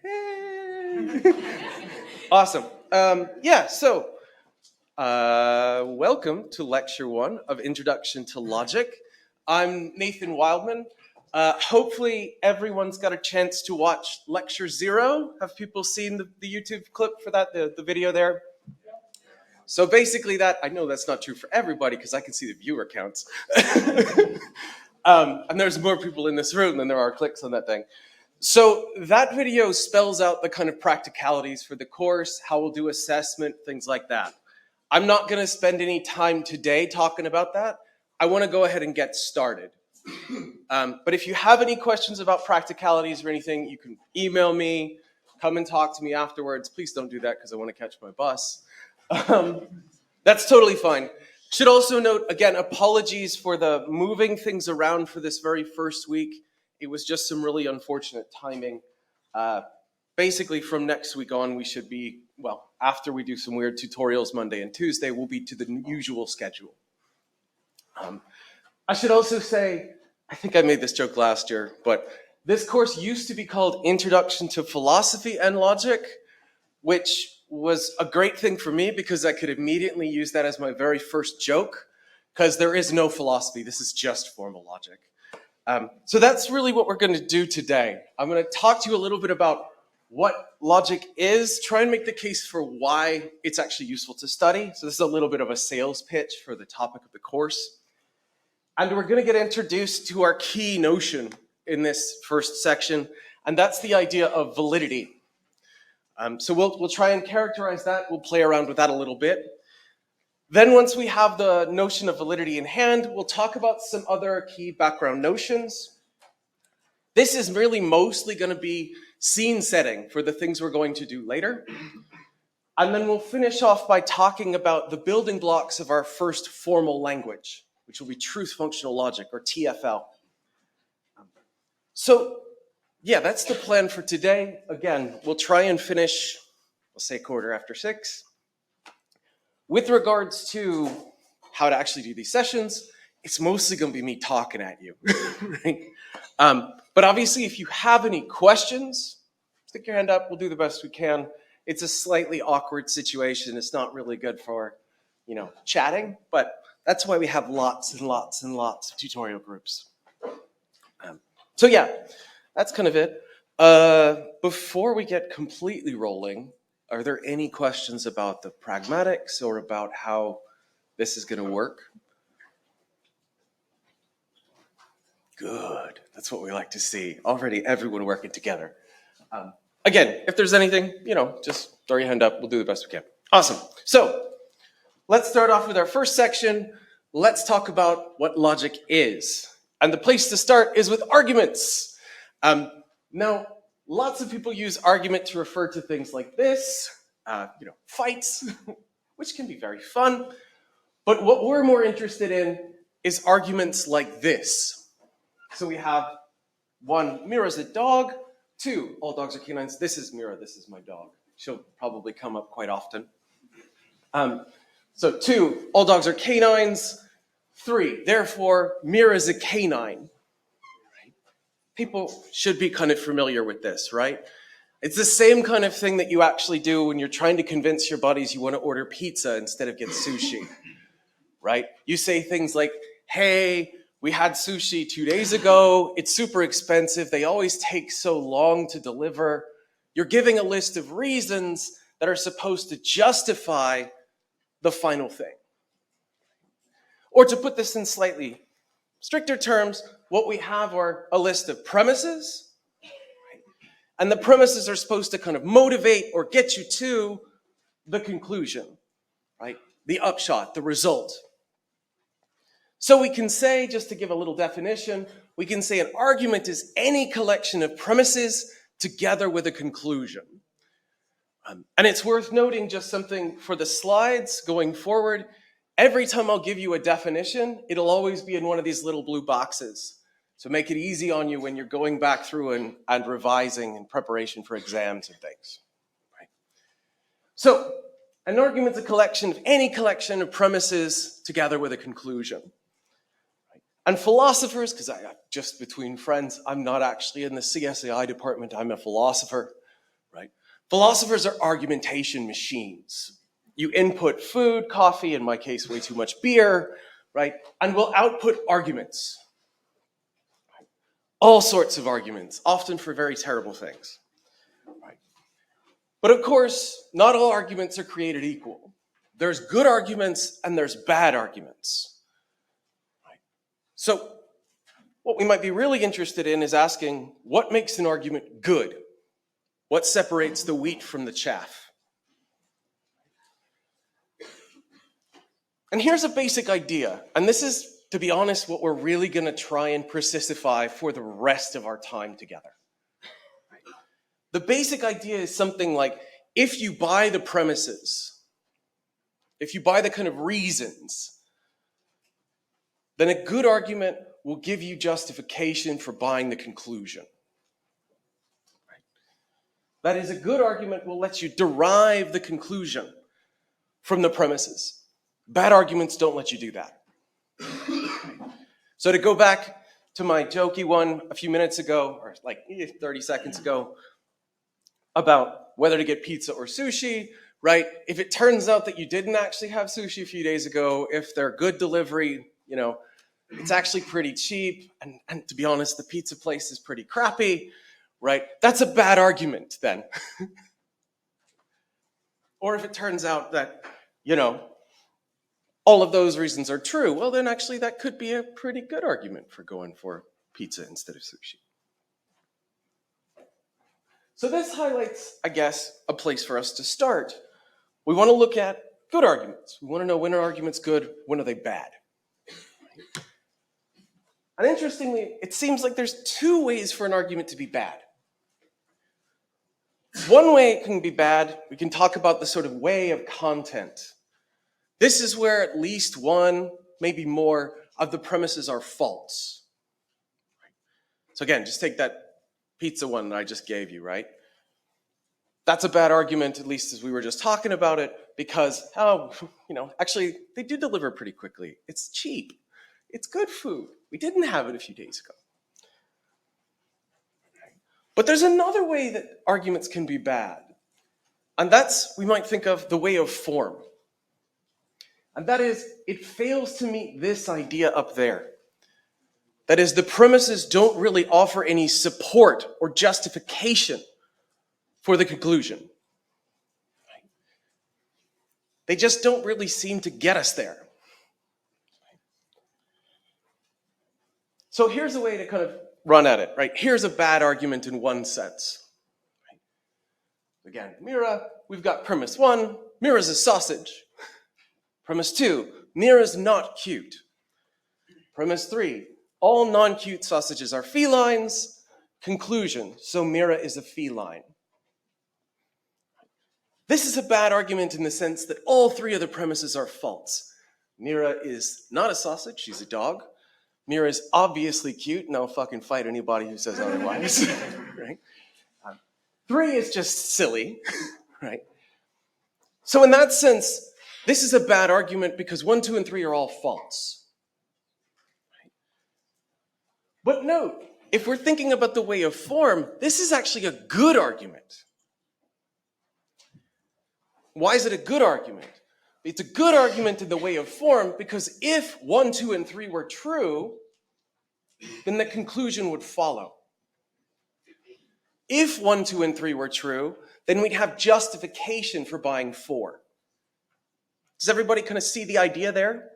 Hey. Awesome. Welcome to Lecture 1 of Introduction to Logic. I'm Nathan Wildman. Hopefully everyone's got a chance to watch Lecture 0. Have people seen the YouTube clip for that, the video there? So basically I know that's not true for everybody because I can see the viewer counts. And there's more people in this room than there are clicks on that thing. So that video spells out the kind of practicalities for the course, how we'll do assessment, things like that. I'm not going to spend any time today talking about that. I want to go ahead and get started. But if you have any questions about practicalities or anything, you can email me, come and talk to me afterwards. Please don't do that because I want to catch my bus. That's totally fine. Should also note, again, apologies for the moving things around for this very first week. It was just some really unfortunate timing. Basically, from next week on, we should be, well, after we do some weird tutorials Monday and Tuesday, we'll be to the usual schedule. I should also say, I think I made this joke last year, but this course used to be called Introduction to Philosophy and Logic, which was a great thing for me because I could immediately use that as my very first joke, because there is no philosophy. This is just formal logic. So that's really what we're going to do today. I'm going to talk to you a little bit about what logic is, try and make the case for why it's actually useful to study. So this is a little bit of a sales pitch for the topic of the course. And we're going to get introduced to our key notion in this first section, and that's the idea of validity. So we'll try and characterize that. We'll play around with that a little bit. Then once we have the notion of validity in hand, we'll talk about some other key background notions. This is really mostly going to be scene setting for the things we're going to do later. And then we'll finish off by talking about the building blocks of our first formal language, which will be truth functional logic, or TFL. So yeah, that's the plan for today. Again, we'll try and finish, we'll say 6:15. With regards to how to actually do these sessions, it's mostly going to be me talking at you, right? But obviously, if you have any questions, stick your hand up. We'll do the best we can. It's a slightly awkward situation. It's not really good for, chatting, but that's why we have lots and lots and lots of tutorial groups. So yeah, that's kind of it. Before we get completely rolling, are there any questions about the pragmatics or about how this is going to work? Good. That's what we like to see. Already everyone working together. Again, if there's anything, just throw your hand up. We'll do the best we can. Awesome. So let's start off with our first section. Let's talk about what logic is. And the place to start is with arguments. Now, lots of people use argument to refer to things like this, fights, which can be very fun. But what we're more interested in is arguments like this. So we have 1, Mira's a dog. 2, all dogs are canines. This is Mira, this is my dog. She'll probably come up quite often. So 2, all dogs are canines. 3, therefore, Mira's a canine. People should be kind of familiar with this, right? It's the same kind of thing that you actually do when you're trying to convince your buddies you want to order pizza instead of get sushi, right? You say things like, hey, we had sushi 2 days ago. It's super expensive. They always take so long to deliver. You're giving a list of reasons that are supposed to justify the final thing. Or to put this in slightly stricter terms, what we have are a list of premises, and the premises are supposed to kind of motivate or get you to the conclusion, right? The upshot, the result. So we can say, just to give a little definition, we can say an argument is any collection of premises together with a conclusion. And it's worth noting just something for the slides going forward. Every time I'll give you a definition, it'll always be in one of these little blue boxes. So make it easy on you when you're going back through and revising in preparation for exams and things. Right? So an argument's a collection of any collection of premises together with a conclusion. Right? And philosophers, because just between friends, I'm not actually in the CSAI department, I'm a philosopher. right? Philosophers are argumentation machines. You input food, coffee, in my case, way too much beer, right? And we'll output arguments. All sorts of arguments, often for very terrible things. Right? But of course, not all arguments are created equal. There's good arguments and there's bad arguments. Right? So what we might be really interested in is asking, what makes an argument good? What separates the wheat from the chaff? And here's a basic idea, and this is, to be honest, what we're really going to try and persistify for the rest of our time together. The basic idea is something like, if you buy the premises, if you buy the kind of reasons, then a good argument will give you justification for buying the conclusion. That is, a good argument will let you derive the conclusion from the premises. Bad arguments don't let you do that. So to go back to my jokey one a few minutes ago, or like 30 seconds ago, about whether to get pizza or sushi, right? If it turns out that you didn't actually have sushi a few days ago, if they're good delivery, it's actually pretty cheap, and to be honest, the pizza place is pretty crappy, right? That's a bad argument then. Or if it turns out that, all of those reasons are true, well, then actually that could be a pretty good argument for going for pizza instead of sushi. So this highlights, I guess, a place for us to start. We want to look at good arguments. We want to know, when are arguments good, when are they bad? And interestingly, it seems like there's two ways for an argument to be bad. One way it can be bad, we can talk about the sort of way of content. This is where at least one, maybe more, of the premises are false. So again, just take that pizza one that I just gave you, right? That's a bad argument, at least as we were just talking about it, because, actually, they do deliver pretty quickly. It's cheap. It's good food. We didn't have it a few days ago. But there's another way that arguments can be bad. And that's, we might think of, the way of form. And that is, it fails to meet this idea up there. That is, the premises don't really offer any support or justification for the conclusion. They just don't really seem to get us there. So here's a way to kind of run at it, right? Here's a bad argument in one sense. Again, Mira, we've got premise one, Mira's a sausage. Premise two, Mira's not cute. Premise three, all non-cute sausages are felines. Conclusion, so Mira is a feline. This is a bad argument in the sense that all three of the premises are false. Mira is not a sausage, she's a dog. Mira is obviously cute, and I'll fucking fight anybody who says otherwise. Right? Three is just silly, right? So in that sense, this is a bad argument because 1, 2, and 3 are all false. But note, if we're thinking about the way of form, this is actually a good argument. Why is it a good argument? It's a good argument in the way of form because if 1, 2, and 3 were true, then the conclusion would follow. If 1, 2, and 3 were true, then we'd have justification for buying 4. Does everybody kind of see the idea there?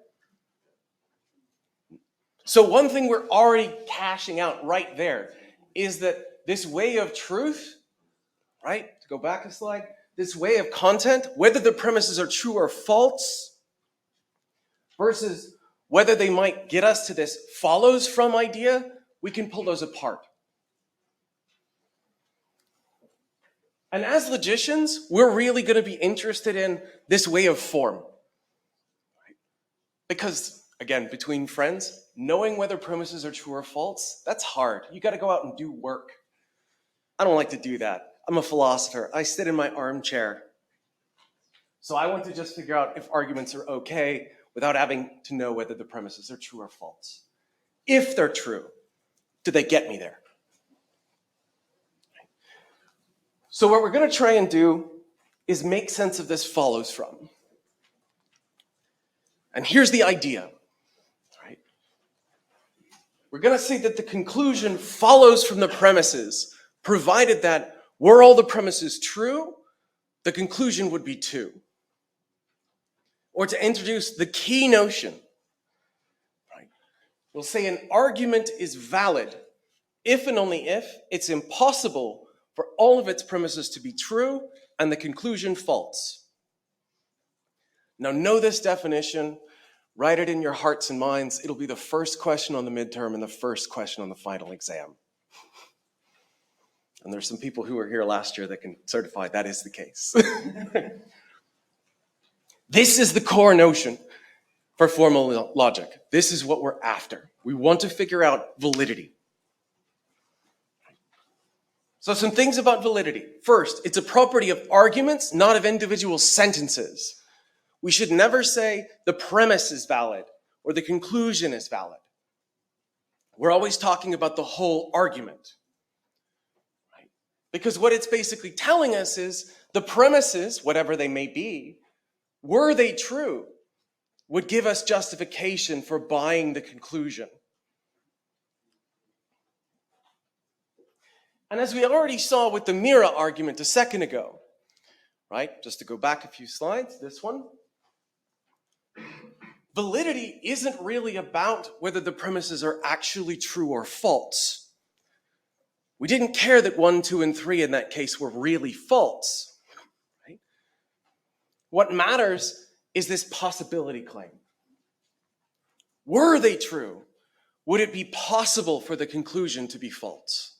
So one thing we're already cashing out right there is that this way of truth, right? To go back a slide, this way of content, whether the premises are true or false, versus whether they might get us to this follows from idea, we can pull those apart. And as logicians, we're really going to be interested in this way of form. Because, again, between friends, knowing whether premises are true or false, that's hard. You got to go out and do work. I don't like to do that. I'm a philosopher. I sit in my armchair. So I want to just figure out if arguments are okay without having to know whether the premises are true or false. If they're true, do they get me there? So what we're going to try and do is make sense of this follows from. And here's the idea, right? We're going to say that the conclusion follows from the premises, provided that were all the premises true, the conclusion would be too. Or to introduce the key notion, right? We'll say an argument is valid if and only if it's impossible for all of its premises to be true and the conclusion false. Now know this definition, write it in your hearts and minds. It'll be the first question on the midterm and the first question on the final exam. And there's some people who were here last year that can certify that is the case. This is the core notion for formal logic. This is what we're after. We want to figure out validity. So some things about validity. First, it's a property of arguments, not of individual sentences. We should never say the premise is valid or the conclusion is valid. We're always talking about the whole argument. Right? Because what it's basically telling us is the premises, whatever they may be, were they true, would give us justification for buying the conclusion. And as we already saw with the Mira argument a second ago, right? Just to go back a few slides, this one. Validity isn't really about whether the premises are actually true or false. We didn't care that 1, 2, and 3 in that case were really false. Right? What matters is this possibility claim. Were they true? Would it be possible for the conclusion to be false?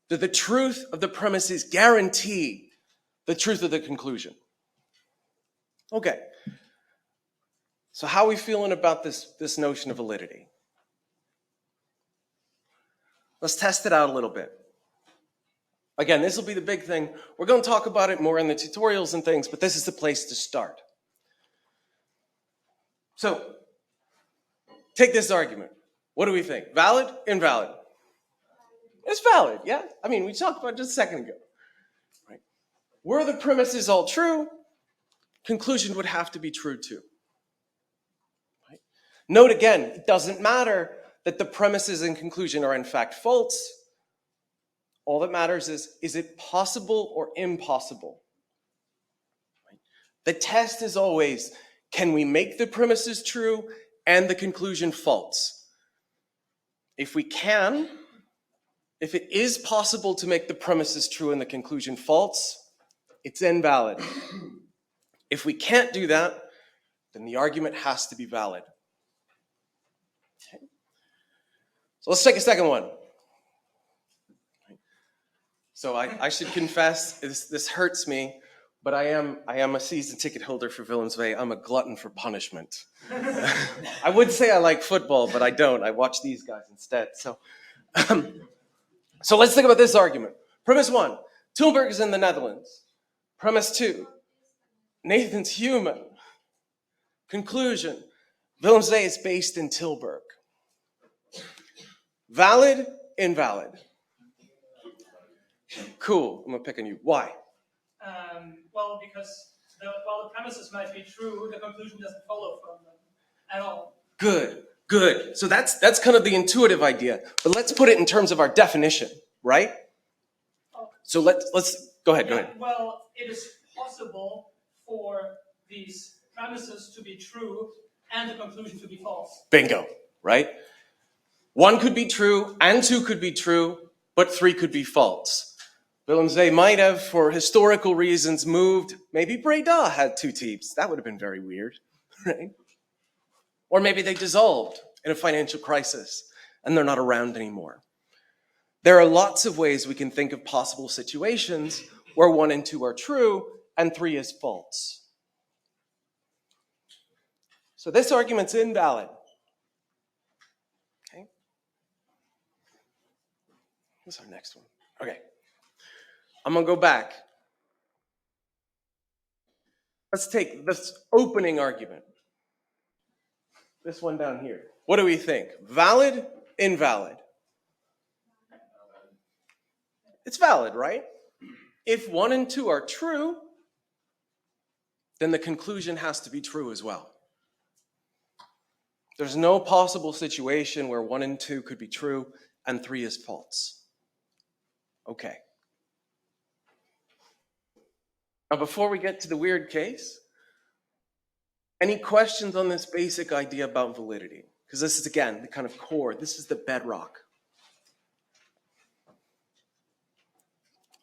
Did the truth of the premises guarantee the truth of the conclusion? Okay. So how are we feeling about this notion of validity? Let's test it out a little bit. Again, this will be the big thing. We're going to talk about it more in the tutorials and things, but this is the place to start. So, take this argument. What do we think? Valid? Invalid? It's valid, yeah? I mean, we talked about it just a second ago. Right? Were the premises all true? Conclusion would have to be true too. Right? Note again, it doesn't matter that the premises and conclusion are in fact false. All that matters is it possible or impossible? Right? The test is always, can we make the premises true and the conclusion false? If we can, if it is possible to make the premises true and the conclusion false, it's invalid. If we can't do that, then the argument has to be valid. Okay. So let's take a second one. So I should confess, this hurts me, but I am a season ticket holder for Willemswee. I'm a glutton for punishment. I would say I like football, but I don't. I watch these guys instead. So let's think about this argument. Premise 1, Tilburg is in the Netherlands. Premise 2, Nathan's human. Conclusion, Willemswee is based in Tilburg. Valid, invalid? Cool, I'm gonna pick on you. Why? Well, because while the premises might be true, the conclusion doesn't follow from them at all. Good. So that's kind of the intuitive idea. But let's put it in terms of our definition, right? Oh. So let's go ahead. Well, it is possible for these premises to be true and the conclusion to be false. Bingo, right? 1 could be true and 2 could be true, but 3 could be false. Willemswee might have, for historical reasons, moved. Maybe Breda had 2 teams. That would have been very weird, right? Or maybe they dissolved in a financial crisis and they're not around anymore. There are lots of ways we can think of possible situations where 1 and 2 are true and 3 is false. So this argument's invalid. Okay. What's our next one? Okay. I'm going to go back. Let's take this opening argument. This one down here. What do we think? Valid, invalid? It's valid, right? If 1 and 2 are true, then the conclusion has to be true as well. There's no possible situation where 1 and 2 could be true and 3 is false. Okay. Now, before we get to the weird case, any questions on this basic idea about validity? Because this is, again, the kind of core. This is the bedrock.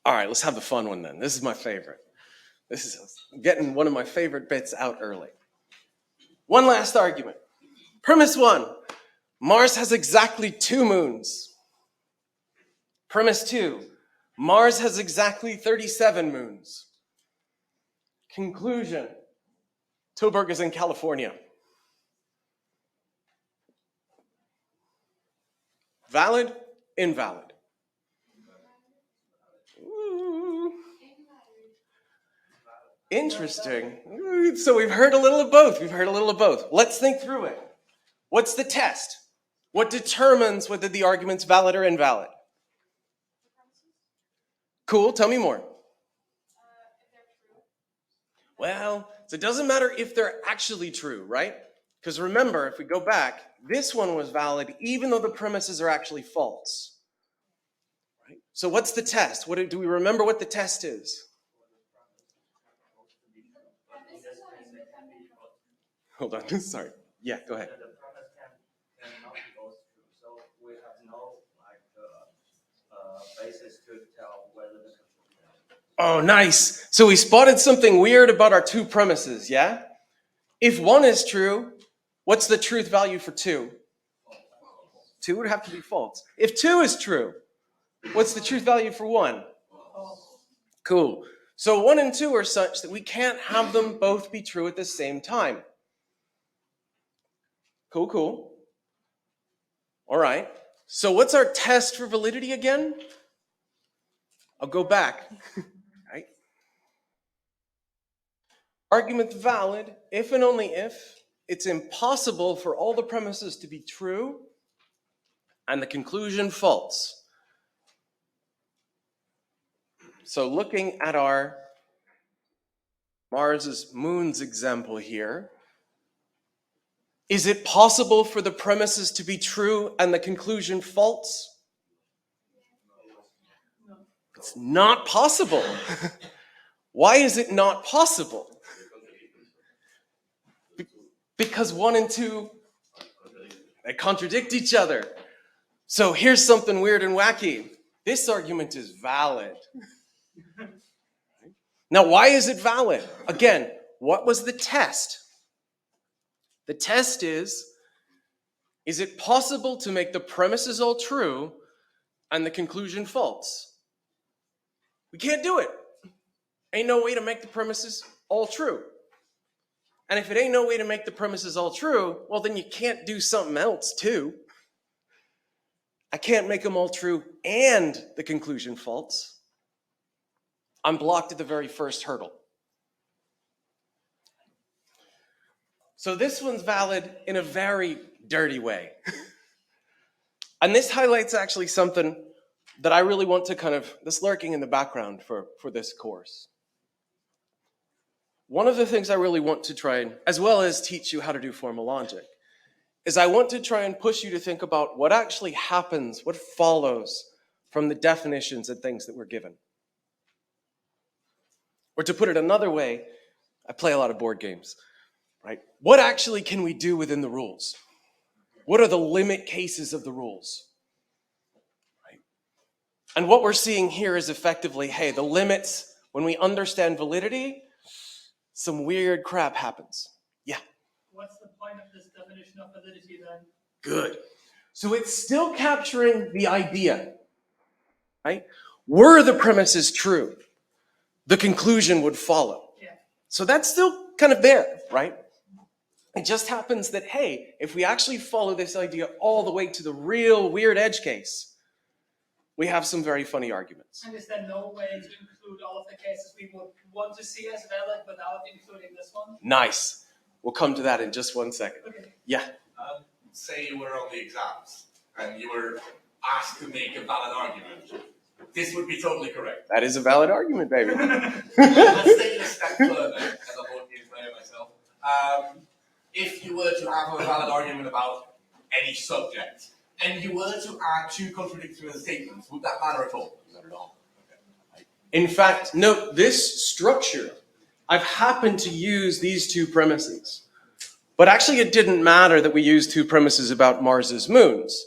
All right, let's have the fun one then. This is my favorite. This is getting one of my favorite bits out early. One last argument. Premise 1, Mars has exactly 2 moons. Premise 2, Mars has exactly 37 moons. Conclusion, Tilburg is in California. Valid, invalid. Ooh. Interesting. So we've heard a little of both. Let's think through it. What's the test? What determines whether the argument's valid or invalid? Cool, tell me more. Well, so it doesn't matter if they're actually true, right? Because remember, if we go back, this one was valid even though the premises are actually false. Right? So what's the test? Do we remember what the test is? Hold on, sorry. Yeah, go ahead. The premise cannot be both true, so we have no basis to tell whether the conclusion. Oh, nice. So we spotted something weird about our 2 premises, yeah? If 1 is true, what's the truth value for 2? 2 would have to be false. If 2 is true, what's the truth value for 1? Cool. So 1 and 2 are such that we can't have them both be true at the same time. Cool. All right. So what's our test for validity again? I'll go back. Right? Argument valid if and only if it's impossible for all the premises to be true and the conclusion false. So looking at our Mars's moons example here, is it possible for the premises to be true and the conclusion false? No. It's not possible. Why is it not possible? Because 1 and 2, they contradict each other. So here's something weird and wacky. This argument is valid. Now, why is it valid? Again, what was the test? The test is it possible to make the premises all true and the conclusion false? We can't do it. Ain't no way to make the premises all true. And if it ain't no way to make the premises all true, well, then you can't do something else too. I can't make them all true and the conclusion false. I'm blocked at the very first hurdle. So this one's valid in a very dirty way. And this highlights actually something that I really want to this lurking in the background for this course. One of the things I really want to try and, as well as teach you how to do formal logic, is I want to try and push you to think about what actually happens, what follows from the definitions and things that we're given. Or to put it another way, I play a lot of board games, right? What actually can we do within the rules? What are the limit cases of the rules? Right? And what we're seeing here is effectively, hey, the limits, when we understand validity, some weird crap happens. Yeah. What's the point of this definition of validity then? Good. So it's still capturing the idea, right? Were the premises true, the conclusion would follow. Yeah. So that's still kind of there, right? It just happens that, hey, if we actually follow this idea all the way to the real weird edge case, we have some very funny arguments. And is there no way to include all of the cases we would want to see as valid without including this one? Nice. We'll come to that in just one second. Okay. Yeah. Say you were on the exams and you were asked to make a valid argument. This would be totally correct. That is a valid argument, baby. Let's take it a step further, as a board game player myself. If you were to have a valid argument about any subject, and you were to add two contradictory statements, would that matter at all? Not at all. Okay. In fact, note this structure. I've happened to use these two premises. But actually, it didn't matter that we used two premises about Mars's moons.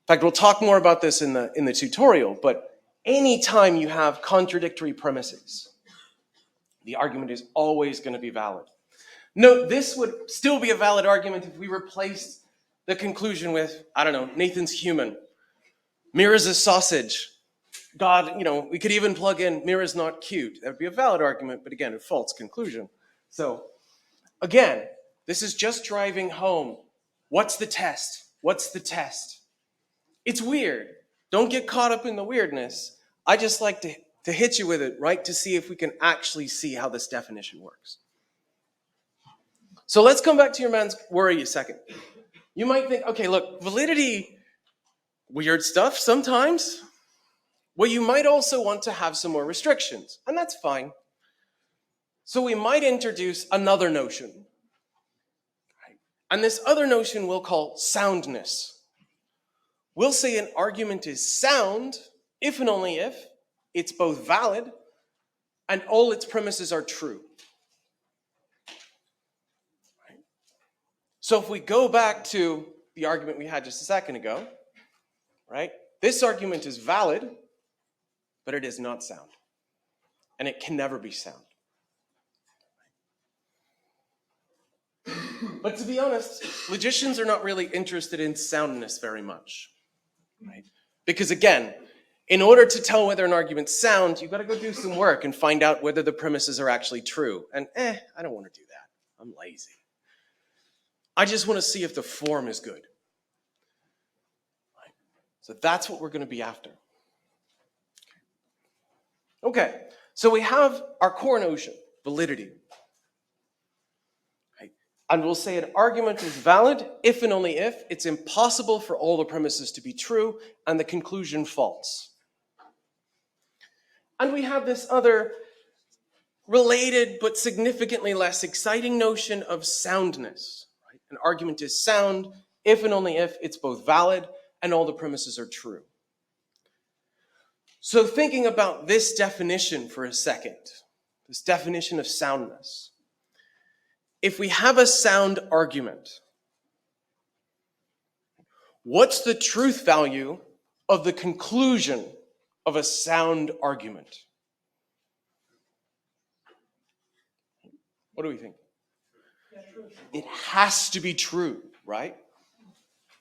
In fact, we'll talk more about this in the tutorial, but anytime you have contradictory premises, the argument is always going to be valid. Note, this would still be a valid argument if we replaced the conclusion with, I don't know, Nathan's human, Mira's a sausage, God, we could even plug in Mira's not cute. That would be a valid argument, but again, a false conclusion. So, again, this is just driving home. What's the test? What's the test? It's weird. Don't get caught up in the weirdness. I just like to hit you with it, right? To see if we can actually see how this definition works. So let's come back to your man's worry a second. You might think, okay, look, validity, weird stuff sometimes. Well, you might also want to have some more restrictions, and that's fine. So we might introduce another notion. And this other notion we'll call soundness. We'll say an argument is sound if and only if it's both valid and all its premises are true. So if we go back to the argument we had just a second ago, right? This argument is valid, but it is not sound. And it can never be sound. But to be honest, logicians are not really interested in soundness very much. Right? Because again, in order to tell whether an argument's sound, you've got to go do some work and find out whether the premises are actually true. And I don't want to do that. I'm lazy. I just want to see if the form is good. Right? So that's what we're going to be after. Okay, so we have our core notion, validity. Right? And we'll say an argument is valid if and only if it's impossible for all the premises to be true and the conclusion false. And we have this other related but significantly less exciting notion of soundness. Right? An argument is sound if and only if it's both valid and all the premises are true. So thinking about this definition for a second, this definition of soundness. If we have a sound argument, what's the truth value of the conclusion of a sound argument? What do we think? It has to be true, right?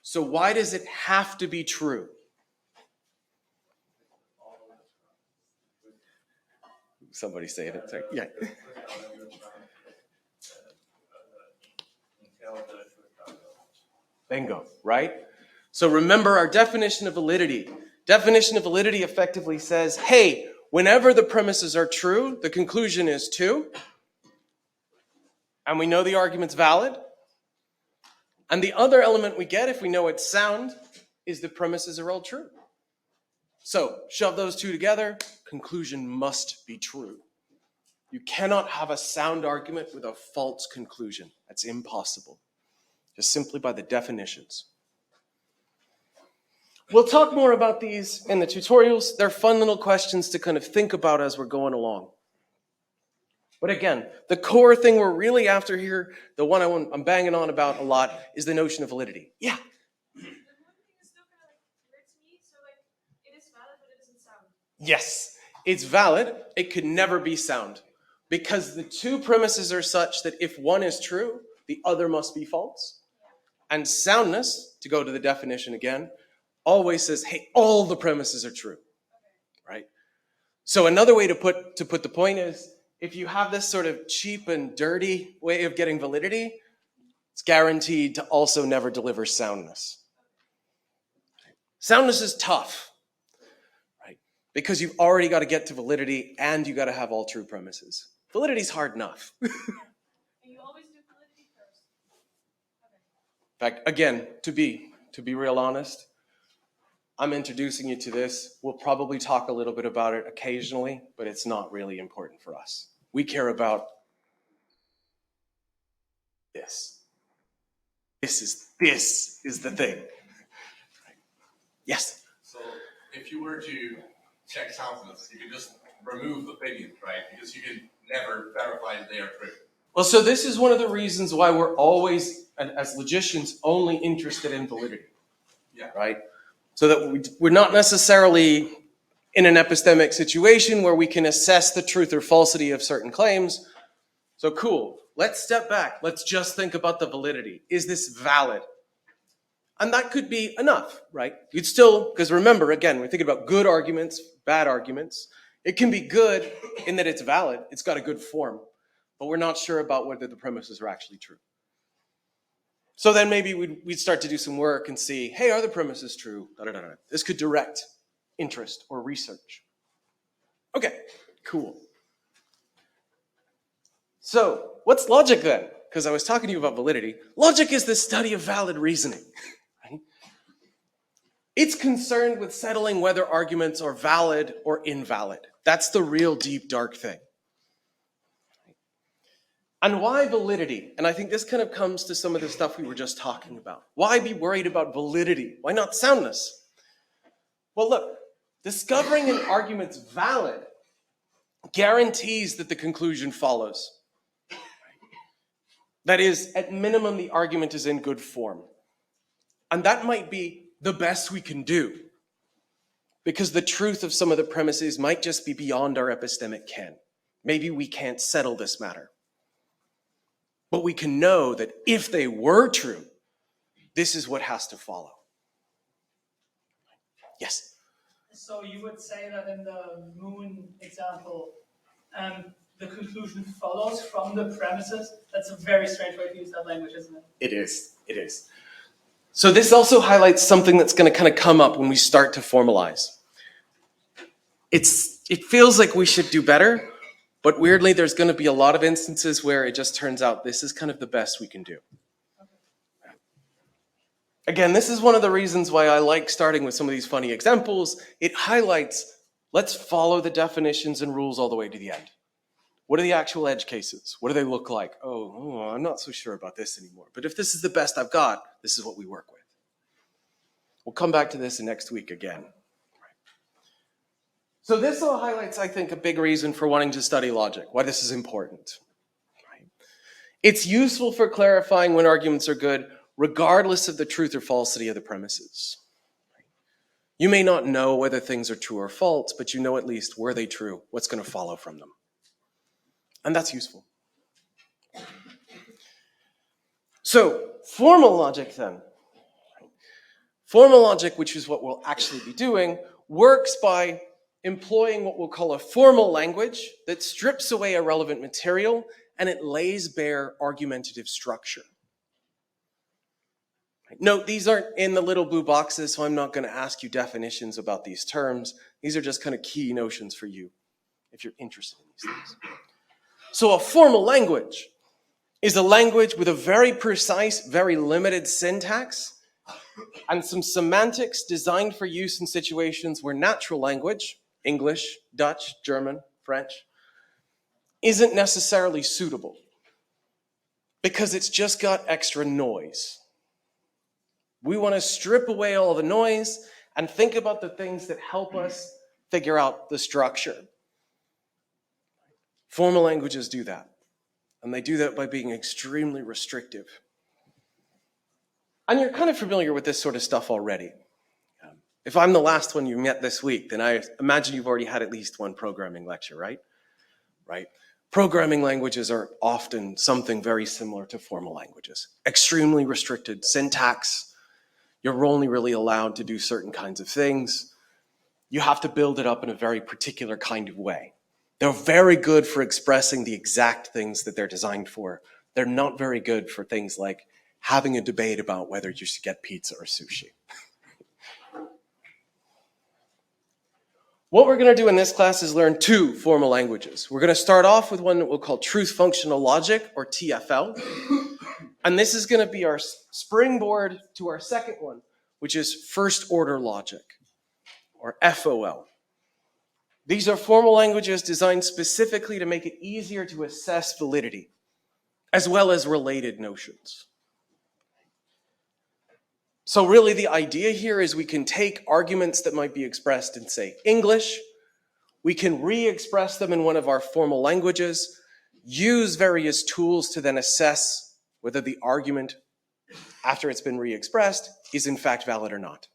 So why does it have to be true? Somebody say it. Sorry. Yeah. Bingo, right? So remember our definition of validity. Definition of validity effectively says, hey, whenever the premises are true, the conclusion is too. And we know the argument's valid. And the other element we get, if we know it's sound, is the premises are all true. So shove those two together, conclusion must be true. You cannot have a sound argument with a false conclusion. That's impossible. Just simply by the definitions. We'll talk more about these in the tutorials. They're fun little questions to kind of think about as we're going along. But again, the core thing we're really after here, the one I'm banging on about a lot, is the notion of validity. Yeah? Yes, it's valid. It could never be sound. Because the two premises are such that if one is true, the other must be false. And soundness, to go to the definition again, always says, hey, all the premises are true. Right? So another way to put the point is, if you have this sort of cheap and dirty way of getting validity, it's guaranteed to also never deliver soundness. Soundness is tough. Because you've already got to get to validity and you got to have all true premises. Validity's hard enough. And you always do validity first. Okay. In fact, again, to be real honest, I'm introducing you to this. We'll probably talk a little bit about it occasionally, but it's not really important for us. We care about this. This is the thing. Yes? So if you were to check soundness, you can just remove opinions, right? Because you can never verify that they are true. Well, so this is one of the reasons why we're always, as logicians, only interested in validity. Yeah. Right? So that we're not necessarily in an epistemic situation where we can assess the truth or falsity of certain claims. So cool. Let's step back. Let's just think about the validity. Is this valid? And that could be enough, right? You'd still, because remember, again, we're thinking about good arguments, bad arguments. It can be good in that it's valid. It's got a good form. But we're not sure about whether the premises are actually true. So then maybe we'd start to do some work and see, hey, are the premises true? Da-da-da-da. This could direct interest or research. Okay, cool. So what's logic then? Because I was talking to you about validity. Logic is the study of valid reasoning. Right? It's concerned with settling whether arguments are valid or invalid. That's the real deep, dark thing. And why validity? And I think this kind of comes to some of the stuff we were just talking about. Why be worried about validity? Why not soundness? Well, look, discovering an argument's valid guarantees that the conclusion follows. That is, at minimum, the argument is in good form. And that might be the best we can do, because the truth of some of the premises might just be beyond our epistemic ken. Maybe we can't settle this matter. But we can know that if they were true, this is what has to follow. Yes? So you would say that in the moon example, the conclusion follows from the premises? That's a very strange way to use that language, isn't it? It is. So this also highlights something that's going to kind of come up when we start to formalize. It feels like we should do better, but weirdly there's going to be a lot of instances where it just turns out this is kind of the best we can do. Again, this is one of the reasons why I like starting with some of these funny examples. It highlights, let's follow the definitions and rules all the way to the end. What are the actual edge cases? What do they look like? Oh, I'm not so sure about this anymore. But if this is the best I've got, this is what we work with. We'll come back to this next week again. So this all highlights, I think, a big reason for wanting to study logic, why this is important. It's useful for clarifying when arguments are good, regardless of the truth or falsity of the premises. You may not know whether things are true or false, but you know at least, were they true? What's going to follow from them? And that's useful. So, formal logic then. Formal logic, which is what we'll actually be doing, works by employing what we'll call a formal language that strips away irrelevant material and it lays bare argumentative structure. Note, these aren't in the little blue boxes, so I'm not going to ask you definitions about these terms. These are just kind of key notions for you if you're interested in these things. So a formal language is a language with a very precise, very limited syntax and some semantics designed for use in situations where natural language, English, Dutch, German, French, isn't necessarily suitable because it's just got extra noise. We want to strip away all the noise and think about the things that help us figure out the structure. Formal languages do that, and they do that by being extremely restrictive. And you're kind of familiar with this sort of stuff already. If I'm the last one you met this week, then I imagine you've already had at least one programming lecture, right? Right? Programming languages are often something very similar to formal languages. Extremely restricted syntax. You're only really allowed to do certain kinds of things. You have to build it up in a very particular kind of way. They're very good for expressing the exact things that they're designed for. They're not very good for things like having a debate about whether you should get pizza or sushi. What we're going to do in this class is learn two formal languages. We're going to start off with one that we'll call truth functional logic, or TFL. And this is going to be our springboard to our second one, which is first order logic. or FOL. These are formal languages designed specifically to make it easier to assess validity, as well as related notions. So really the idea here is we can take arguments that might be expressed in, say, English, we can re-express them in one of our formal languages, use various tools to then assess whether the argument, after it's been re-expressed, is in fact valid or not.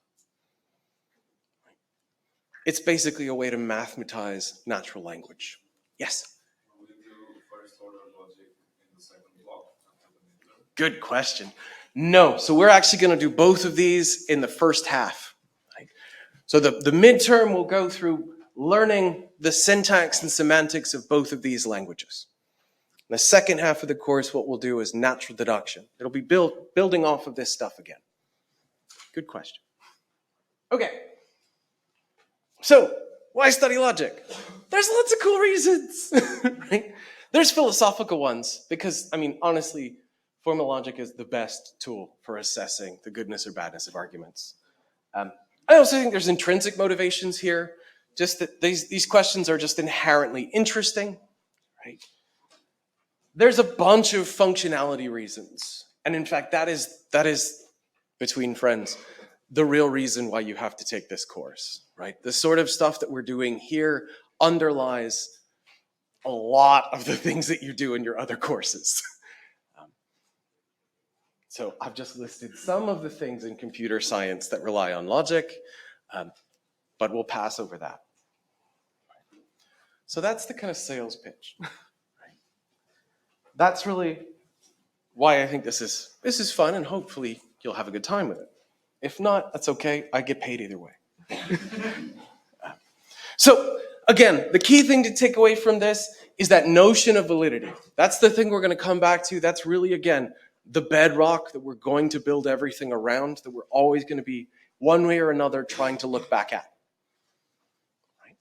It's basically a way to mathematize natural language. Yes? Will we do first order logic in the second block after the midterm? Good question. No, so we're actually going to do both of these in the first half. Right? So the midterm will go through learning the syntax and semantics of both of these languages. In the second half of the course, what we'll do is natural deduction. It'll be building off of this stuff again. Good question. Okay. So, why study logic? There's lots of cool reasons, right? There's philosophical ones, because, I mean, honestly, formal logic is the best tool for assessing the goodness or badness of arguments. I also think there's intrinsic motivations here, just that these questions are just inherently interesting, right? There's a bunch of functionality reasons, and in fact, that is between friends, the real reason why you have to take this course, right? The sort of stuff that we're doing here underlies a lot of the things that you do in your other courses. So I've just listed some of the things in computer science that rely on logic, but we'll pass over that. So that's the kind of sales pitch. That's really why I think this is fun, and hopefully you'll have a good time with it. If not, that's okay. I get paid either way. So again, the key thing to take away from this is that notion of validity. That's the thing we're going to come back to. That's really, again, the bedrock that we're going to build everything around, that we're always going to be one way or another trying to look back at. Right?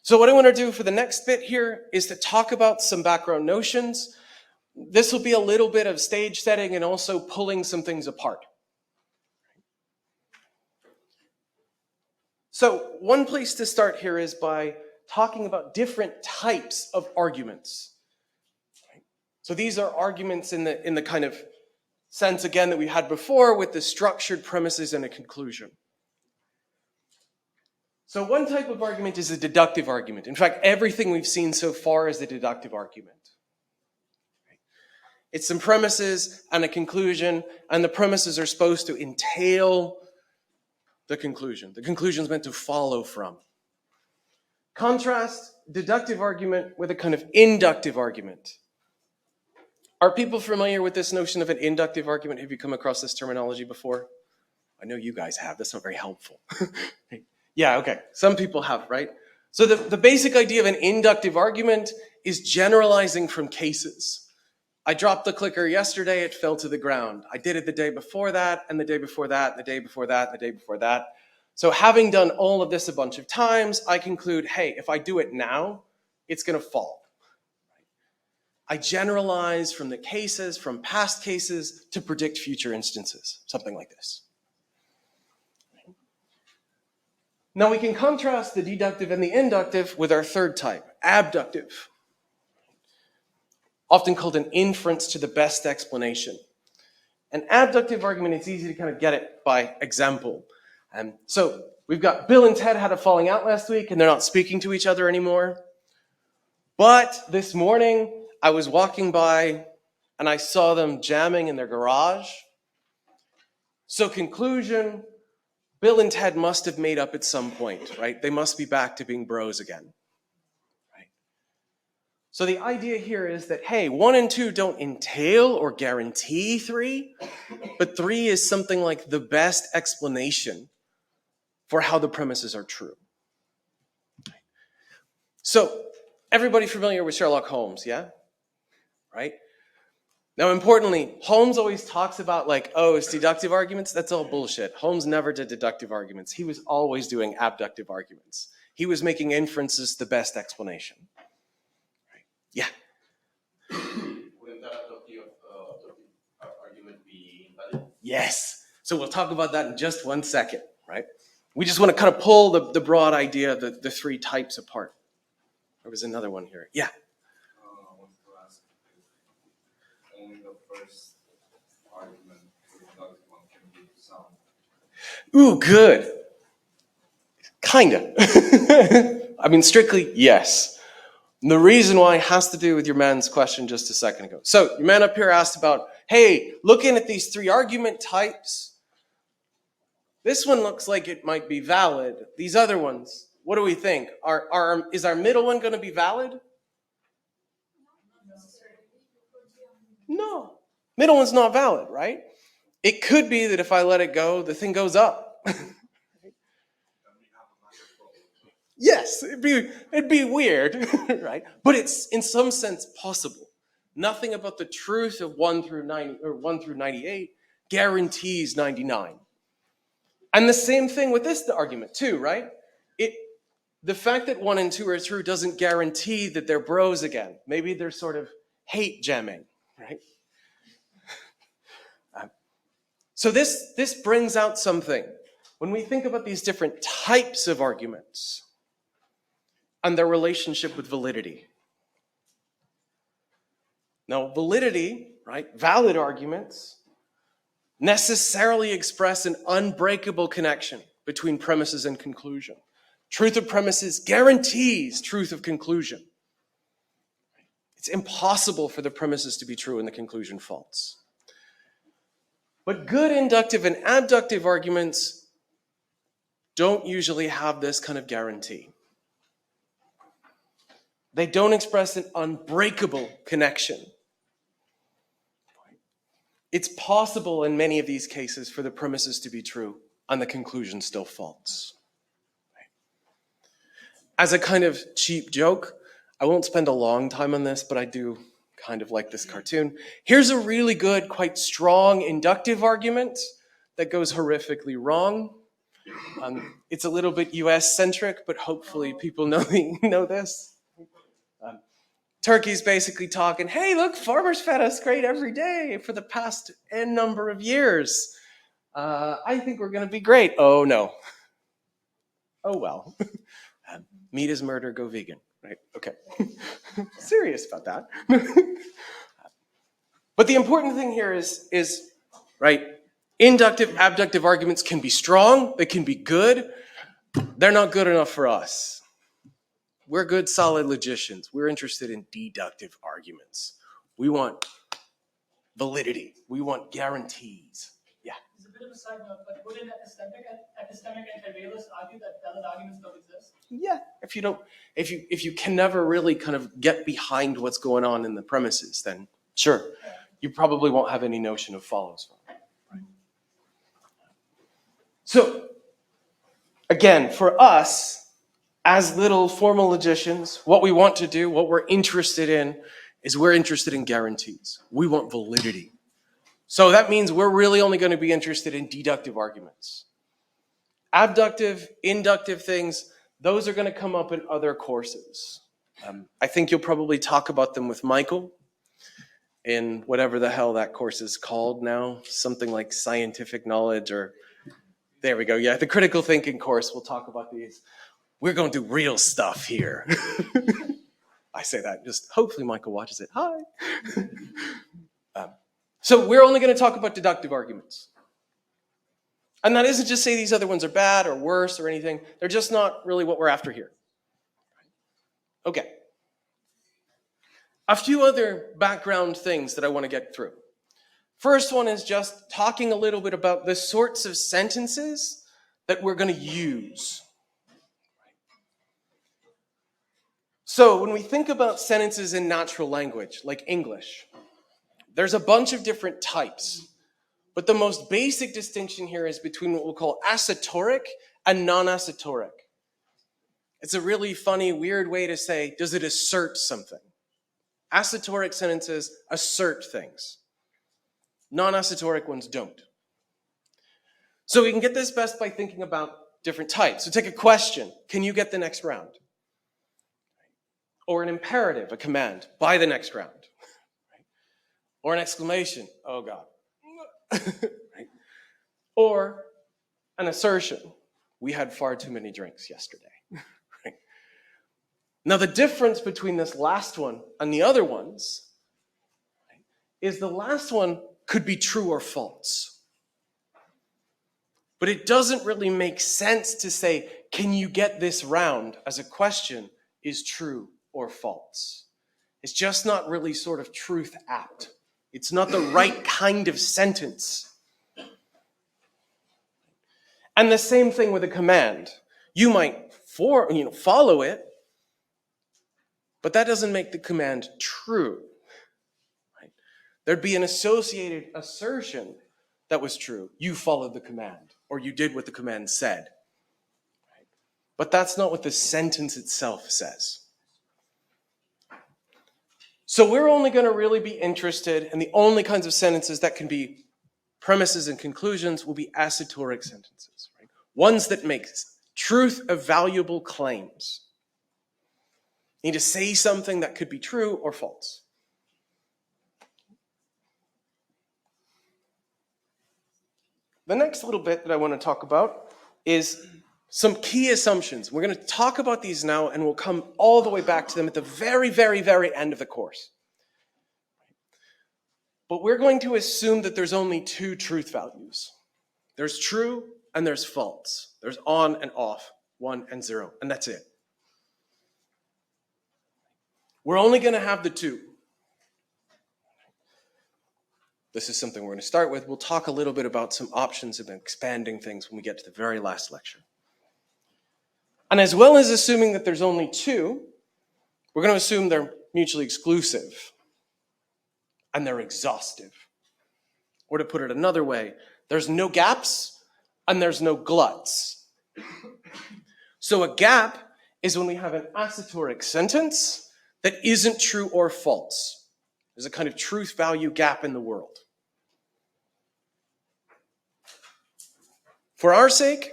So what I want to do for the next bit here is to talk about some background notions. This will be a little bit of stage setting and also pulling some things apart. So one place to start here is by talking about different types of arguments. So these are arguments in the kind of sense, again, that we had before with the structured premises and a conclusion. So one type of argument is a deductive argument. In fact, everything we've seen so far is a deductive argument. It's some premises and a conclusion, and the premises are supposed to entail the conclusion. The conclusion is meant to follow from. Contrast deductive argument with a kind of inductive argument. Are people familiar with this notion of an inductive argument? Have you come across this terminology before? I know you guys have. That's not very helpful. Yeah, okay. Some people have, right? So the basic idea of an inductive argument is generalizing from cases. I dropped the clicker yesterday, it fell to the ground. I did it the day before that, and the day before that, and the day before that, and the day before that. So having done all of this a bunch of times, I conclude, hey, if I do it now, it's going to fall. I generalize from the cases, from past cases, to predict future instances, something like this. Now we can contrast the deductive and the inductive with our third type, abductive. Often called an inference to the best explanation. An abductive argument, it's easy to kind of get it by example. So we've got Bill and Ted had a falling out last week and they're not speaking to each other anymore. But this morning I was walking by and I saw them jamming in their garage. So conclusion, Bill and Ted must have made up at some point, right? They must be back to being bros again. So the idea here is that, hey, 1 and 2 don't entail or guarantee 3, but 3 is something like the best explanation for how the premises are true. So everybody familiar with Sherlock Holmes, yeah? Right? Now, importantly, Holmes always talks about like, oh, it's deductive arguments. That's all bullshit. Holmes never did deductive arguments. He was always doing abductive arguments. He was making inferences the best explanation. Yeah. Wouldn't that adoptive argument be invalid? Yes. So we'll talk about that in just one second, right? We just want to kind of pull the broad idea, the three types apart. There was another one here. Yeah. I wanted to ask if only the first argument for the deductive one can be sound. Ooh, good. Kind of. I mean, strictly, yes. And the reason why has to do with your man's question just a second ago. So your man up here asked about, hey, looking at these three argument types, this one looks like it might be valid. These other ones, what do we think? Is our middle one going to be valid? No. Middle one's not valid, right? It could be that if I let it go, the thing goes up. Yes, it'd be weird, right? But it's in some sense possible. Nothing about the truth of 1 through 90 or 1 through 98 guarantees 99. And the same thing with this argument too, right? The fact that 1 and 2 are true doesn't guarantee that they're bros again. Maybe they're sort of hate jamming, right? So this brings out something. When we think about these different types of arguments and their relationship with validity. Now, validity, right, valid arguments necessarily express an unbreakable connection between premises and conclusion. Truth of premises guarantees truth of conclusion. It's impossible for the premises to be true and the conclusion false. But good inductive and abductive arguments don't usually have this kind of guarantee. They don't express an unbreakable connection. It's possible in many of these cases for the premises to be true and the conclusion still false. As a kind of cheap joke, I won't spend a long time on this, but I do kind of like this cartoon. Here's a really good, quite strong inductive argument that goes horrifically wrong. It's a little bit US-centric, but hopefully people know this. Turkey's basically talking, hey, look, farmers fed us great every day for the past N number of years. I think we're going to be great. Oh, no. Oh, well. Meat is murder, go vegan. Right? Okay. Serious about that. But the important thing here is, right, inductive, abductive arguments can be strong, they can be good. They're not good enough for us. We're good, solid logicians. We're interested in deductive arguments. We want validity. We want guarantees. Yeah. It's a bit of a side note, but wouldn't epistemic anti-realists argue that valid arguments don't exist? Yeah. If you can never really kind of get behind what's going on in the premises, then sure, you probably won't have any notion of follows from. Right? So, again, for us, as little formal logicians, what we want to do, what we're interested in, is we're interested in guarantees. We want validity. So that means we're really only going to be interested in deductive arguments. Abductive, inductive things, those are going to come up in other courses. I think you'll probably talk about them with Michael in whatever the hell that course is called now, something like scientific knowledge or, there we go, yeah, the critical thinking course, we'll talk about these. We're going to do real stuff here. I say that, just hopefully Michael watches it. Hi. So we're only going to talk about deductive arguments. And that isn't just say these other ones are bad or worse or anything. They're just not really what we're after here. Okay. A few other background things that I want to get through. First one is just talking a little bit about the sorts of sentences that we're going to use. So when we think about sentences in natural language, like English, there's a bunch of different types. But the most basic distinction here is between what we'll call assertoric and non-assertoric. It's a really funny, weird way to say, does it assert something? Assertoric sentences assert things. Non-assertoric ones don't. So we can get this best by thinking about different types. So take a question, can you get the next round? Or an imperative, a command, by the next round. Or an exclamation, oh God. Right? Or an assertion, We had far too many drinks yesterday. Right? Now, the difference between this last one and the other ones is the last one could be true or false. But it doesn't really make sense to say, can you get this round as a question is true or false? It's just not really sort of truth apt. It's not the right kind of sentence. And the same thing with a command. You might follow it, but that doesn't make the command true. Right? There'd be an associated assertion that was true. You followed the command, or you did what the command said. Right? But that's not what the sentence itself says. So we're only going to really be interested in the only kinds of sentences that can be premises and conclusions will be assertoric sentences, right? Ones that make truth of valuable claims. You need to say something that could be true or false. The next little bit that I want to talk about is some key assumptions. We're going to talk about these now, and we'll come all the way back to them at the very, very, very end of the course. But we're going to assume that there's only two truth values. There's true and there's false. There's on and off, 1 and 0, and that's it. We're only going to have the two. This is something we're going to start with. We'll talk a little bit about some options of expanding things when we get to the very last lecture. And as well as assuming that there's only two, we're going to assume they're mutually exclusive and they're exhaustive. Or to put it another way, there's no gaps and there's no gluts. So a gap is when we have an assertoric sentence that isn't true or false. There's a kind of truth value gap in the world. For our sake,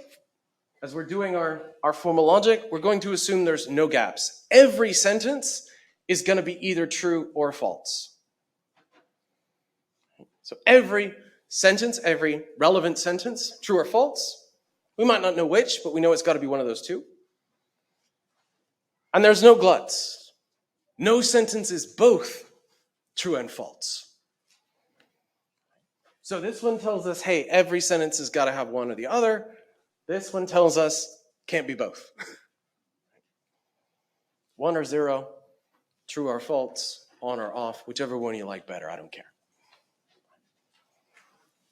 as we're doing our formal logic, we're going to assume there's no gaps. Every sentence is going to be either true or false. So every sentence, every relevant sentence, true or false. We might not know which, but we know it's got to be one of those two. And there's no gluts. No sentence is both true and false. So this one tells us, hey, every sentence has got to have one or the other. This one tells us, can't be both. 1 or 0, true or false, on or off, whichever one you like better, I don't care.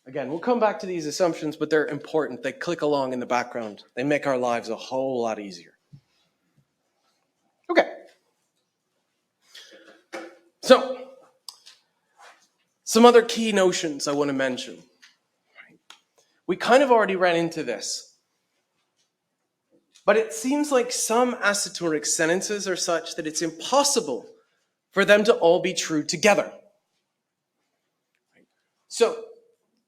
Again, we'll come back to these assumptions, but they're important. They click along in the background. They make our lives a whole lot easier. Okay. So, some other key notions I want to mention. We kind of already ran into this. But it seems like some assertoric sentences are such that it's impossible for them to all be true together. So,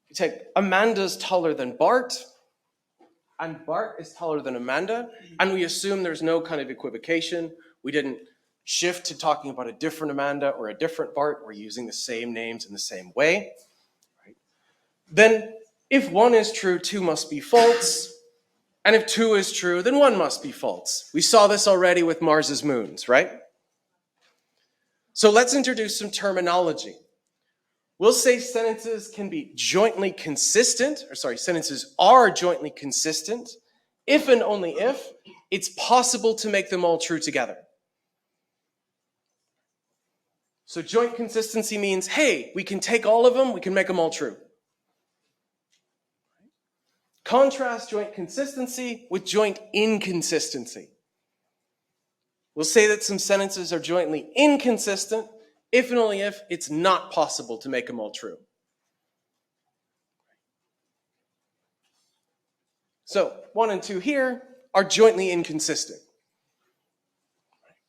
you take Amanda's taller than Bart, and Bart is taller than Amanda, and we assume there's no kind of equivocation. We didn't shift to talking about a different Amanda or a different Bart. We're using the same names in the same way. Right? Then, if 1 is true, 2 must be false. And if 2 is true, then 1 must be false. We saw this already with Mars's moons, right? So let's introduce some terminology. We'll say sentences can be jointly consistent, sentences are jointly consistent if and only if it's possible to make them all true together. So joint consistency means, hey, we can take all of them, we can make them all true. Contrast joint consistency with joint inconsistency. We'll say that some sentences are jointly inconsistent if and only if it's not possible to make them all true. So 1 and 2 here are jointly inconsistent.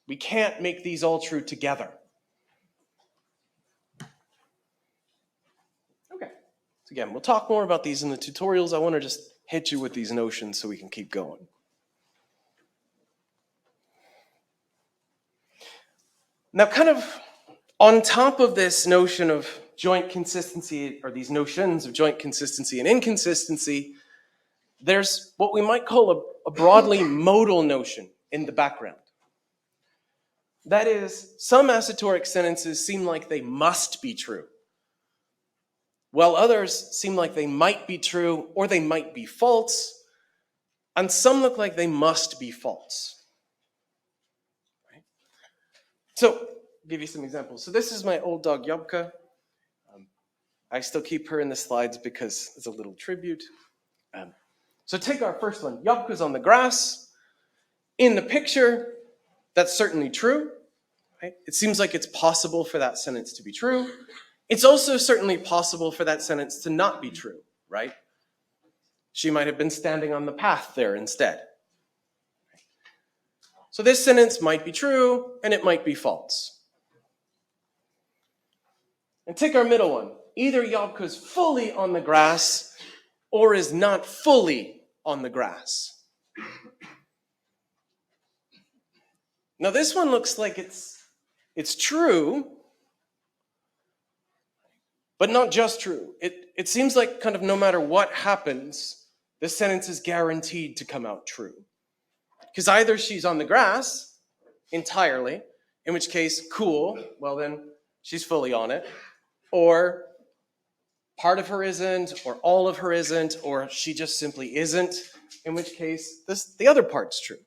We can't make these all true together. Okay. So again, we'll talk more about these in the tutorials. I want to just hit you with these notions so we can keep going. Now, kind of on top of this notion of joint consistency, or these notions of joint consistency and inconsistency, there's what we might call a broadly modal notion in the background. That is, some esoteric sentences seem like they must be true, while others seem like they might be true or they might be false, and some look like they must be false. Right? So, I'll give you some examples. So this is my old dog, Yubka. I still keep her in the slides because it's a little tribute. So take our first one. Yubka's on the grass. In the picture, that's certainly true. Right? It seems like it's possible for that sentence to be true. It's also certainly possible for that sentence to not be true, right? She might have been standing on the path there instead. So this sentence might be true, and it might be false. And take our middle one. Either Yabka's fully on the grass or is not fully on the grass. Now this one looks like it's true, but not just true. It seems like kind of no matter what happens, this sentence is guaranteed to come out true. Because either she's on the grass entirely, in which case, cool, well then she's fully on it, or part of her isn't, or all of her isn't, or she just simply isn't, in which case the other part's true.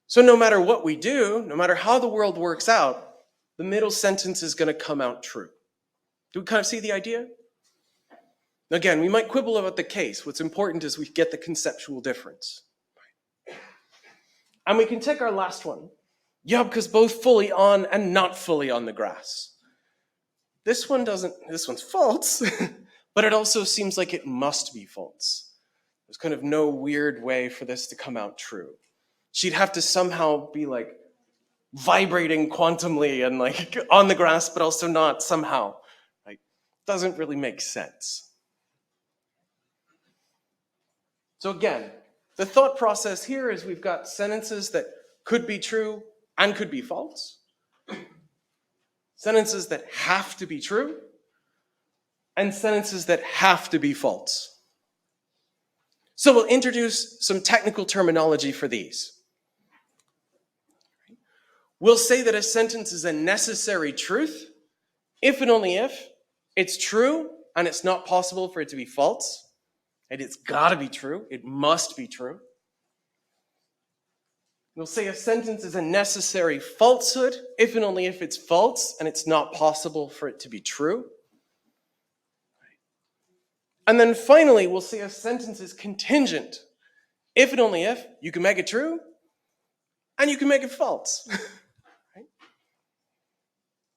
So no matter what we do, no matter how the world works out, the middle sentence is going to come out true. Do we kind of see the idea? Again, we might quibble about the case. What's important is we get the conceptual difference. And we can take our last one. Yabka's both fully on and not fully on the grass. This one's false, but it also seems like it must be false. There's kind of no weird way for this to come out true. She'd have to somehow be like vibrating quantumly and like on the grass, but also not somehow. Like, doesn't really make sense. So again, the thought process here is we've got sentences that could be true and could be false. Sentences that have to be true, and sentences that have to be false. So we'll introduce some technical terminology for these. We'll say that a sentence is a necessary truth if and only if it's true and it's not possible for it to be false. And it's got to be true. It must be true. We'll say a sentence is a necessary falsehood if and only if it's false and it's not possible for it to be true. And then finally, we'll say a sentence is contingent if and only if you can make it true and you can make it false. Right?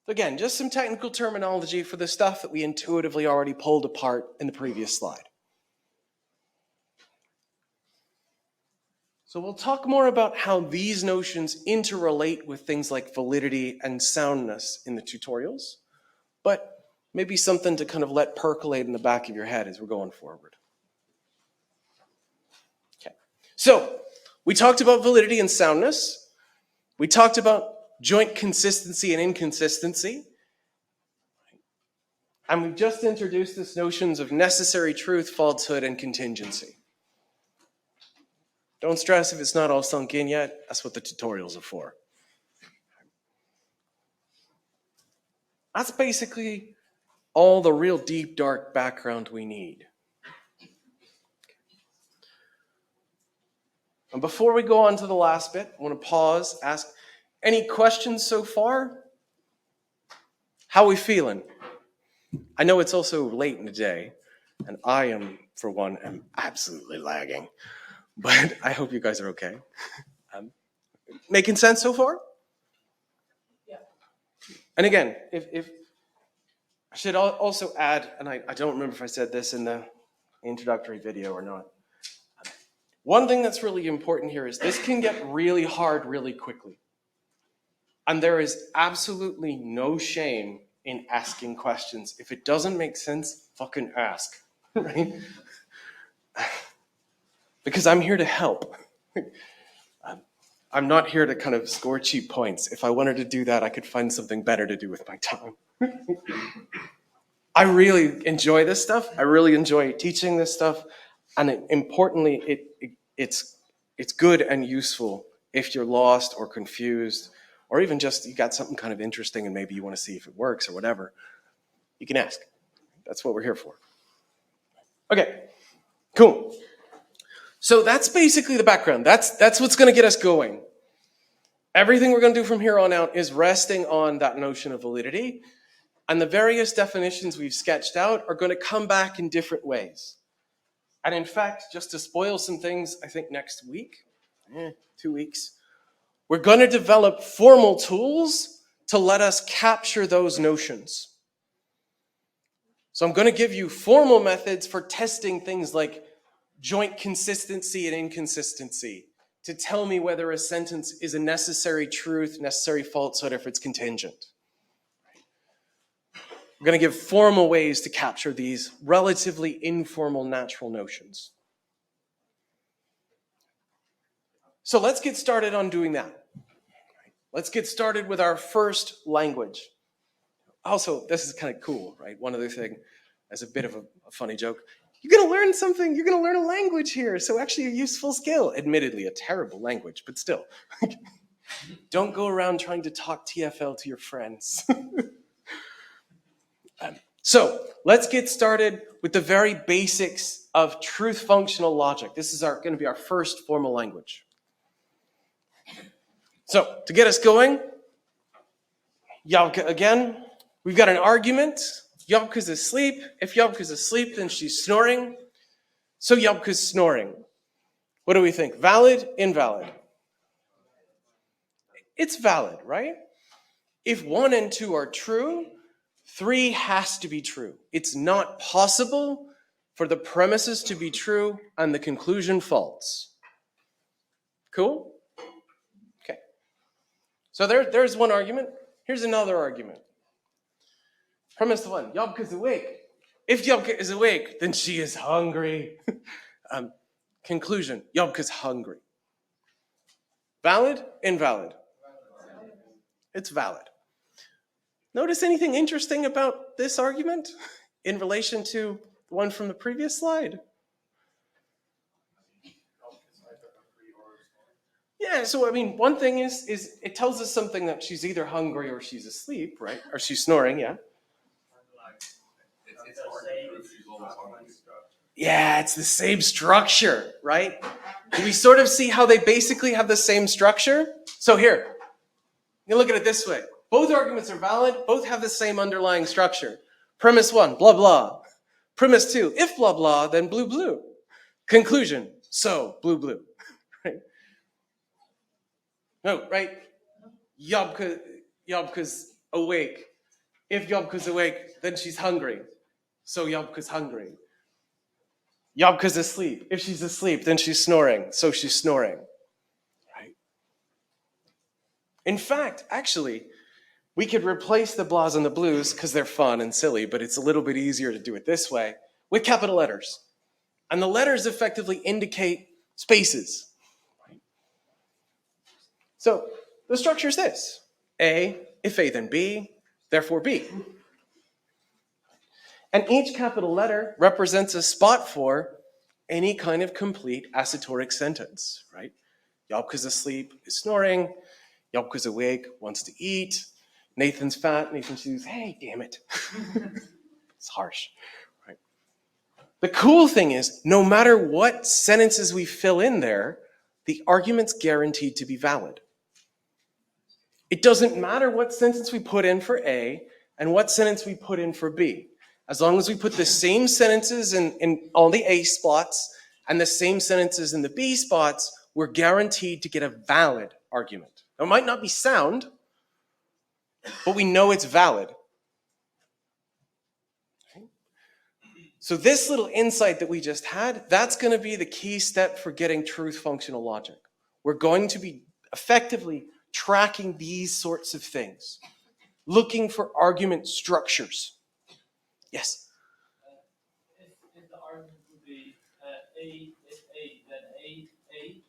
So again, just some technical terminology for the stuff that we intuitively already pulled apart in the previous slide. So we'll talk more about how these notions interrelate with things like validity and soundness in the tutorials, but maybe something to kind of let percolate in the back of your head as we're going forward. Okay, so we talked about validity and soundness. We talked about joint consistency and inconsistency. And we've just introduced this notions of necessary truth, falsehood, and contingency. Don't stress if it's not all sunk in yet. That's what the tutorials are for. That's basically all the real deep, dark background we need. And before we go on to the last bit, I want to pause, ask, any questions so far? How are we feeling? I know it's also late in the day, and I am, for one, am absolutely lagging. But I hope you guys are okay. Making sense so far? Yeah. And again, if I should also add, and I don't remember if I said this in the introductory video or not. One thing that's really important here is this can get really hard really quickly. And there is absolutely no shame in asking questions. If it doesn't make sense, fucking ask, right? Because I'm here to help. I'm not here to kind of score cheap points. If I wanted to do that, I could find something better to do with my time. I really enjoy this stuff. I really enjoy teaching this stuff. And importantly, it's good and useful if you're lost or confused, or even just you got something kind of interesting and maybe you want to see if it works or whatever. You can ask. That's what we're here for. Okay, cool. So that's basically the background. That's what's going to get us going. Everything we're going to do from here on out is resting on that notion of validity. And the various definitions we've sketched out are going to come back in different ways. And in fact, just to spoil some things, I think next week, 2 weeks, we're going to develop formal tools to let us capture those notions. So I'm going to give you formal methods for testing things like joint consistency and inconsistency to tell me whether a sentence is a necessary truth, necessary falsehood, or if it's contingent. We're going to give formal ways to capture these relatively informal natural notions. So let's get started on doing that. Let's get started with our first language. Also, this is kind of cool, right? One other thing, as a bit of a funny joke, you're going to learn something, you're going to learn a language here, so actually a useful skill. Admittedly, a terrible language, but still. Don't go around trying to talk TFL to your friends. So let's get started with the very basics of truth functional logic. This is going to be our first formal language. So to get us going, Yabka again, we've got an argument. Yabka's asleep. If Yabka's asleep, then she's snoring. So Yabka's snoring. What do we think? Valid? Invalid? It's valid, right? If 1 and 2 are true, 3 has to be true. It's not possible for the premises to be true and the conclusion false. Cool? Okay. So there's one argument. Here's another argument. Premise 1, Yabka's awake. If Yabka is awake, then she is hungry. Conclusion, Yabka's hungry. Valid? Invalid? It's valid. Notice anything interesting about this argument in relation to the one from the previous slide? Yeah, so I mean, one thing is it tells us something that she's either hungry or she's asleep, right? Or she's snoring, yeah. It's hard to prove she's always hungry. Yeah, it's the same structure, right? Do we sort of see how they basically have the same structure? So here, you look at it this way. Both arguments are valid. Both have the same underlying structure. Premise 1, blah, blah. Premise 2, if blah, blah, then blue, blue. Conclusion, so, blue, blue. Right? No, right? Yabka's awake. If Yabka's awake, then she's hungry. So Yabka's hungry. Yabka's asleep. If she's asleep, then she's snoring. So she's snoring. Right? In fact, actually, we could replace the blahs and the blues because they're fun and silly, but it's a little bit easier to do it this way with capital letters. And the letters effectively indicate spaces. Right? So the structure is this. A, if A, then B, therefore B. And each capital letter represents a spot for any kind of complete assoteric sentence, right? Yabka's asleep, is snoring. Yabka's awake, wants to eat. Nathan's fat, Nathan says, hey, damn it. It's harsh, right? The cool thing is, no matter what sentences we fill in there, the argument's guaranteed to be valid. It doesn't matter what sentence we put in for A and what sentence we put in for B. As long as we put the same sentences in all the A spots and the same sentences in the B spots, we're guaranteed to get a valid argument. Now, it might not be sound, but we know it's valid. Okay? So this little insight that we just had, that's going to be the key step for getting truth functional logic. We're going to be effectively tracking these sorts of things, looking for argument structures. Yes? If the argument would be A, if A, then A,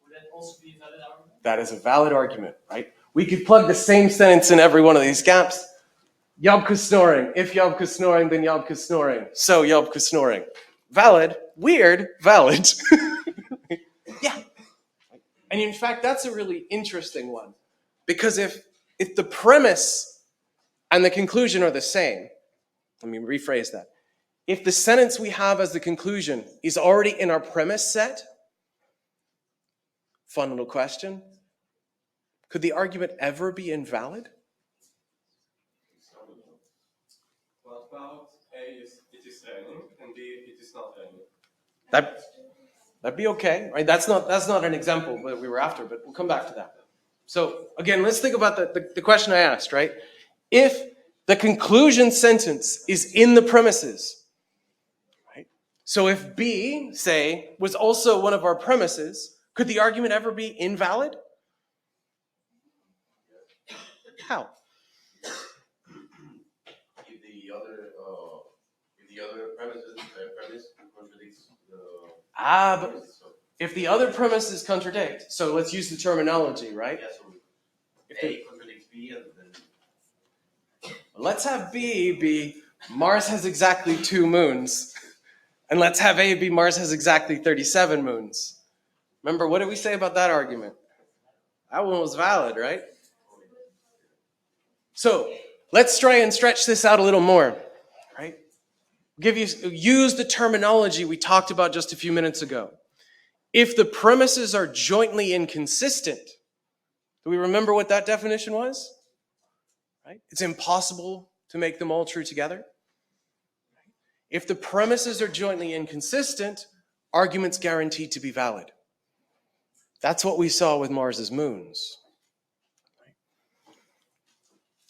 would that also be a valid argument? That is a valid argument, right? We could plug the same sentence in every one of these gaps. Yabka's snoring. If Yabka's snoring, then Yabka's snoring. So Yabka's snoring. Valid, weird, valid. Yeah. And in fact, that's a really interesting one. Because if the premise and the conclusion are the same, let me rephrase that. If the sentence we have as the conclusion is already in our premise set, fun little question, could the argument ever be invalid? What about A is it is raining and B it is not raining? That'd be okay, right? That's not an example that we were after, but we'll come back to that. So again, let's think about the question I asked, right? If the conclusion sentence is in the premises, right? So if B, say, was also one of our premises, could the argument ever be invalid? How? If the other premise contradicts the But premise, so if the other premises contradict, so let's use the terminology, right? yeah, so A contradicts B and then Let's have B be Mars has exactly 2 moons. And let's have A be Mars has exactly 37 moons. Remember, what did we say about that argument? That one was valid, right? So let's try and stretch this out a little more, right? Use the terminology we talked about just a few minutes ago. If the premises are jointly inconsistent, do we remember what that definition was? Right? It's impossible to make them all true together. If the premises are jointly inconsistent, argument's guaranteed to be valid. That's what we saw with Mars's moons.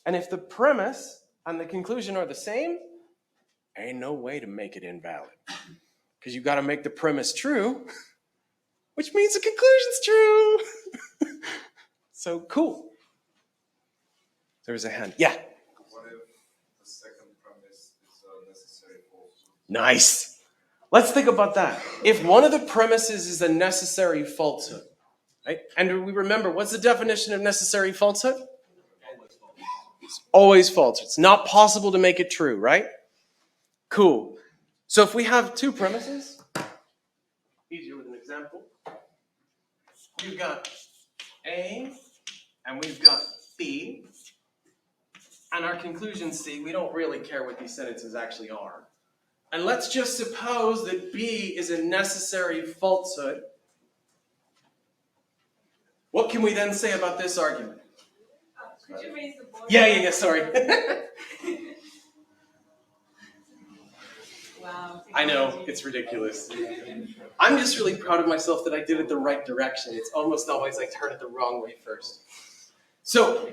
And if the premise and the conclusion are the same, ain't no way to make it invalid. Because you've got to make the premise true, which means the conclusion's true. So cool. There was a hand. Yeah. What if the second premise is a necessary falsehood? Nice. Let's think about that. If one of the premises is a necessary falsehood, right? And we remember, what's the definition of necessary falsehood? It's always false. It's not possible to make it true, right? Cool. So if we have 2 premises, easier with an example. We've got A and we've got B. And our conclusion C, we don't really care what these sentences actually are. And let's just suppose that B is a necessary falsehood. What can we then say about this argument? Could you raise the board? Yeah, sorry. Wow. I know, it's ridiculous. I'm just really proud of myself that I did it the right direction. It's almost always I turn it the wrong way first. So,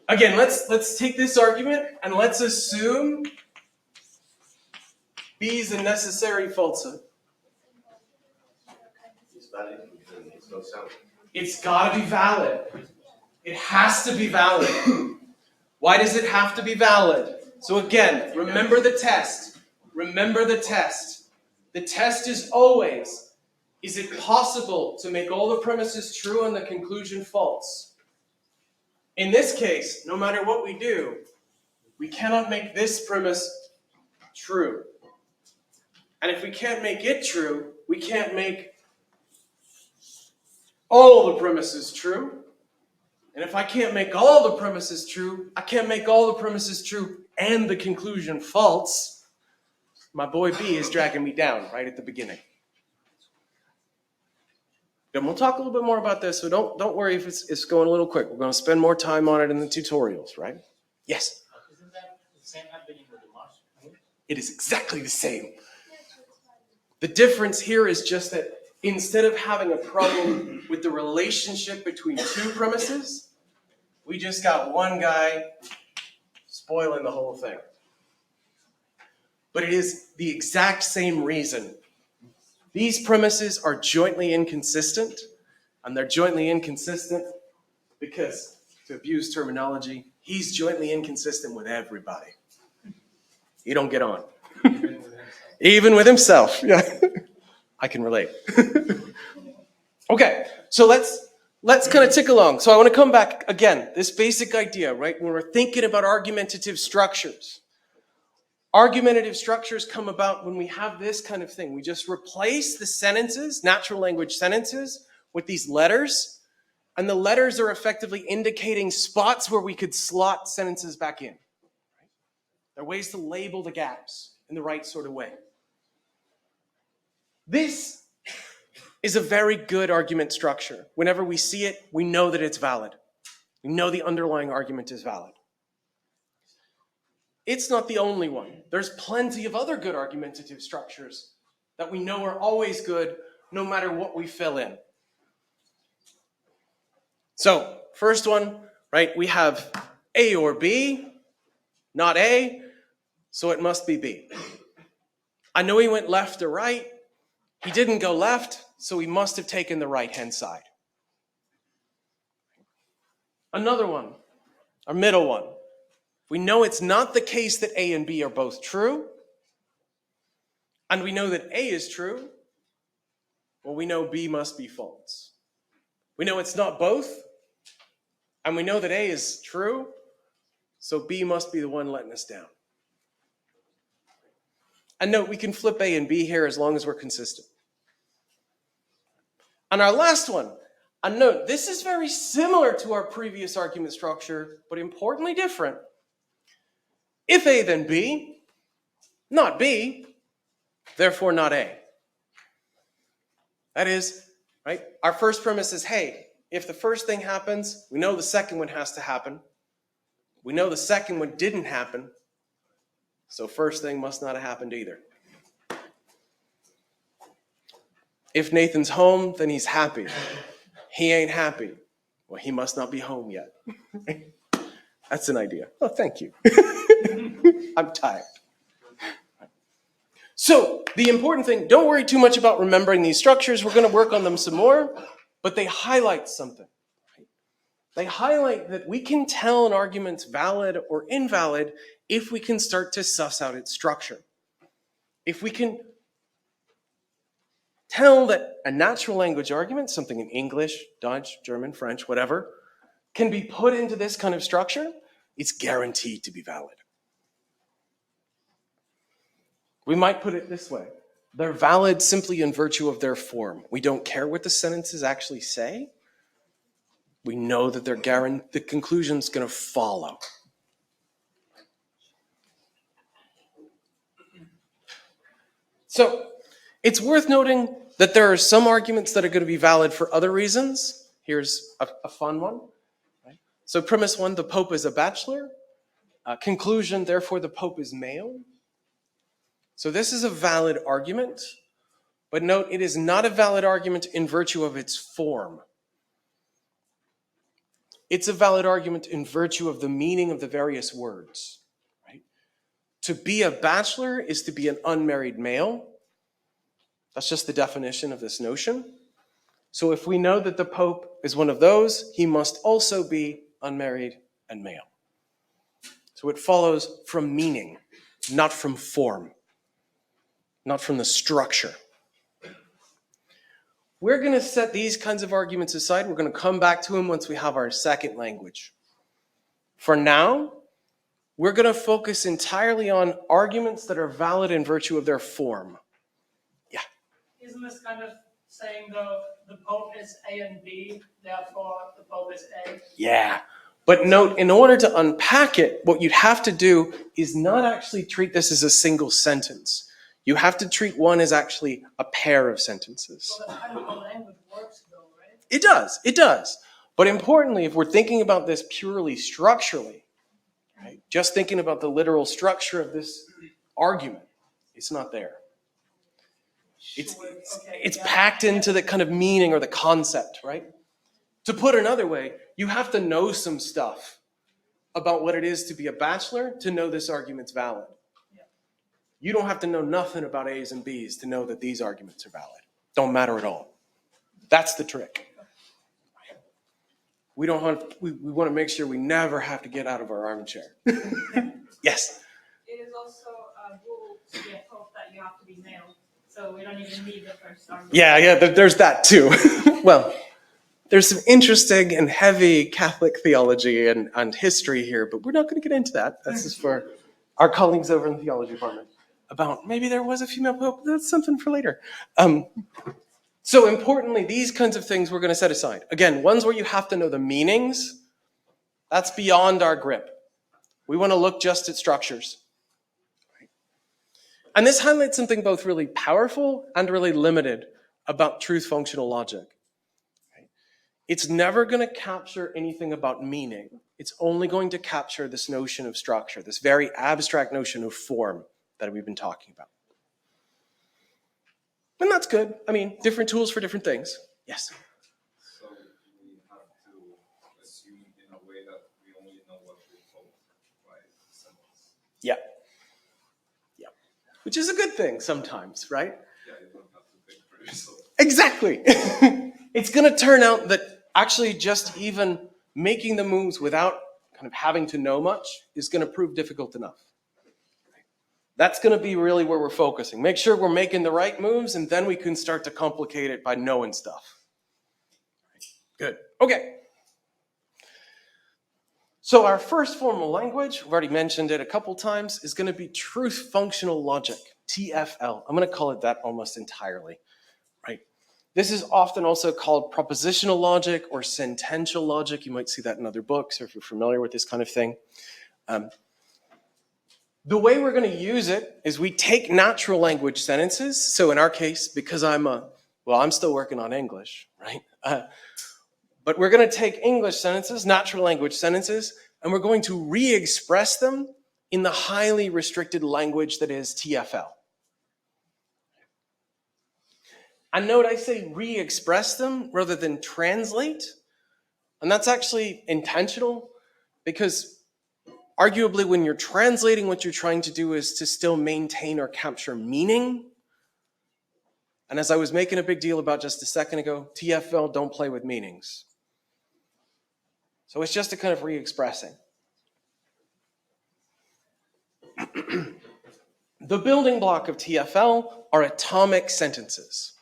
again, let's take this argument and let's assume B is a necessary falsehood. it's valid and it's not sound. It's got to be valid. It has to be valid. Why does it have to be valid? So again, remember the test. Remember the test. The test is always, is it possible to make all the premises true and the conclusion false? In this case, no matter what we do, we cannot make this premise true. And if we can't make it true, we can't make all the premises true. And if I can't make all the premises true, I can't make all the premises true and the conclusion false. My boy B is dragging me down right at the beginning. And we'll talk a little bit more about this, so don't worry if it's going a little quick. We're going to spend more time on it in the tutorials, right? Yes? Isn't that the same happening with the Mars? It is exactly the same. The difference here is just that instead of having a problem with the relationship between 2 premises, we just got one guy spoiling the whole thing. But it is the exact same reason. These premises are jointly inconsistent, and they're jointly inconsistent because, to abuse terminology, he's jointly inconsistent with everybody. You don't get on. Even with himself. Yeah. I can relate. Okay, so let's kind of tick along. So I want to come back again, this basic idea, right? When we're thinking about argumentative structures, Argumentative structures come about when we have this kind of thing. We just replace the sentences, natural language sentences, with these letters, and the letters are effectively indicating spots where we could slot sentences back in. There are ways to label the gaps in the right sort of way. This is a very good argument structure. Whenever we see it, we know that it's valid. We know the underlying argument is valid. It's not the only one. There's plenty of other good argumentative structures that we know are always good no matter what we fill in. So, first one, right, we have A or B, not A, so it must be B. I know he went left or right. He didn't go left, so he must have taken the right-hand side. Another one, our middle one. We know it's not the case that A and B are both true, and we know that A is true, well, we know B must be false. We know it's not both, and we know that A is true, so B must be the one letting us down. And note, we can flip A and B here as long as we're consistent. And our last one, and note, this is very similar to our previous argument structure, but importantly different. If A, then B, not B, therefore not A. That is, right, our first premise is, hey, if the first thing happens, we know the second one has to happen. We know the second one didn't happen, so first thing must not have happened either. If Nathan's home, then he's happy. He ain't happy. Well, he must not be home yet. That's an idea. Oh, thank you. I'm tired. So, the important thing, don't worry too much about remembering these structures. We're going to work on them some more, but they highlight something. They highlight that we can tell an argument's valid or invalid if we can start to suss out its structure. If we can tell that a natural language argument, something in English, Dutch, German, French, whatever, can be put into this kind of structure, it's guaranteed to be valid. We might put it this way. They're valid simply in virtue of their form. We don't care what the sentences actually say. We know that the conclusion's going to follow. So, it's worth noting that there are some arguments that are going to be valid for other reasons. Here's a fun one. Right? So premise one, the Pope is a bachelor. Conclusion, therefore the Pope is male. So this is a valid argument, but note it is not a valid argument in virtue of its form. It's a valid argument in virtue of the meaning of the various words. Right? To be a bachelor is to be an unmarried male. That's just the definition of this notion. So if we know that the Pope is one of those, he must also be unmarried and male. So it follows from meaning, not from form, not from the structure. We're going to set these kinds of arguments aside. We're going to come back to them once we have our second language. For now, we're going to focus entirely on arguments that are valid in virtue of their form. Yeah. Isn't this kind of saying, though, the Pope is A and B, therefore the Pope is A? Yeah. But note, in order to unpack it, what you'd have to do is not actually treat this as a single sentence. You have to treat one as actually a pair of sentences. So that's kind of how language works, though, right? It does. But importantly, if we're thinking about this purely structurally, right, just thinking about the literal structure of this argument, it's not there. It's packed into the kind of meaning or the concept, right? To put another way, you have to know some stuff about what it is to be a bachelor to know this argument's valid. You don't have to know nothing about A's and B's to know that these arguments are valid. Don't matter at all. That's the trick. We want to make sure we never have to get out of our armchair. Yes? It is also a rule to be a Pope that you have to be male. So we don't even need the first argument. Yeah, there's that too. Well, there's some interesting and heavy Catholic theology and history here, but we're not going to get into that. This is for our colleagues over in the theology department about maybe there was a female pope. That's something for later. So importantly, these kinds of things we're going to set aside. Again, ones where you have to know the meanings, that's beyond our grip. We want to look just at structures. And this highlights something both really powerful and really limited about truth functional logic. It's never going to capture anything about meaning. It's only going to capture this notion of structure, this very abstract notion of form that we've been talking about. And that's good. I mean, different tools for different things. Yes? So we have to assume in a way that we only know what we're told by symbols. Yeah. Yeah. Which is a good thing sometimes, right? Yeah, you don't have to think for yourself. Exactly. It's going to turn out that actually just even making the moves without kind of having to know much is going to prove difficult enough. That's going to be really where we're focusing. Make sure we're making the right moves, and then we can start to complicate it by knowing stuff. Good. Okay. So our first formal language, we've already mentioned it a couple times, is going to be truth functional logic, TFL. I'm going to call it that almost entirely, right? This is often also called propositional logic or sentential logic. You might see that in other books, or if you're familiar with this kind of thing. The way we're going to use it is we take natural language sentences. So in our case, because I'm still working on English, right? But we're going to take English sentences, natural language sentences, and we're going to re-express them in the highly restricted language that is TFL. And note I say re-express them rather than translate. And that's actually intentional because arguably, when you're translating, what you're trying to do is to still maintain or capture meaning. And as I was making a big deal about just a second ago, TFL don't play with meanings. So it's just a kind of re-expressing. The building block of TFL are atomic sentences.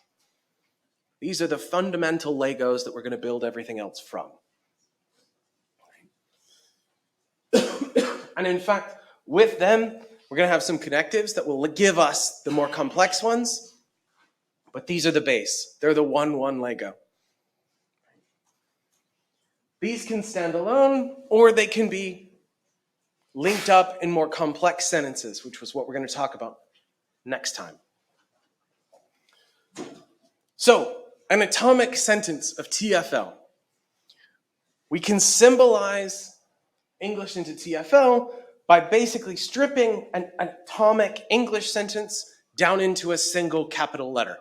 These are the fundamental Legos that we're going to build everything else from. And in fact, with them, we're going to have some connectives that will give us the more complex ones. But these are the base. They're the 1-1 Lego. These can stand alone, or they can be linked up in more complex sentences, which was what we're going to talk about next time. So, an atomic sentence of TFL. We can symbolize English into TFL by basically stripping an atomic English sentence down into a single capital letter.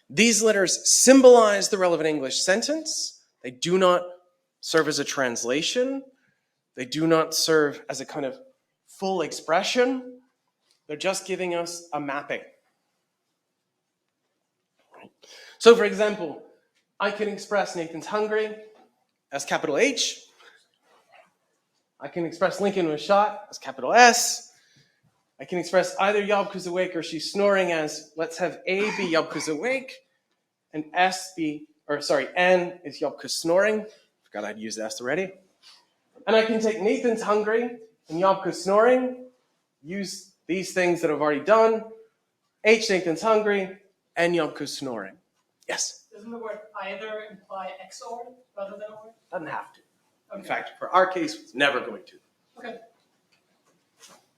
These letters symbolize the relevant English sentence. They do not serve as a translation. They do not serve as a kind of full expression. They're just giving us a mapping. So for example, I can express Nathan's hungry as capital H. I can express Lincoln was shot as capital S. I can express either Yabka's awake or she's snoring as, let's have A be Yabka's awake, and N is Yabka's snoring. Forgot I'd used S already. And I can take Nathan's hungry and Yabka's snoring, use these things that I've already done, H Nathan's hungry, and Yabka's snoring. Yes? Doesn't the word either imply XOR rather than OR? Doesn't have to. Okay. In fact, for our case, it's never going to. Okay.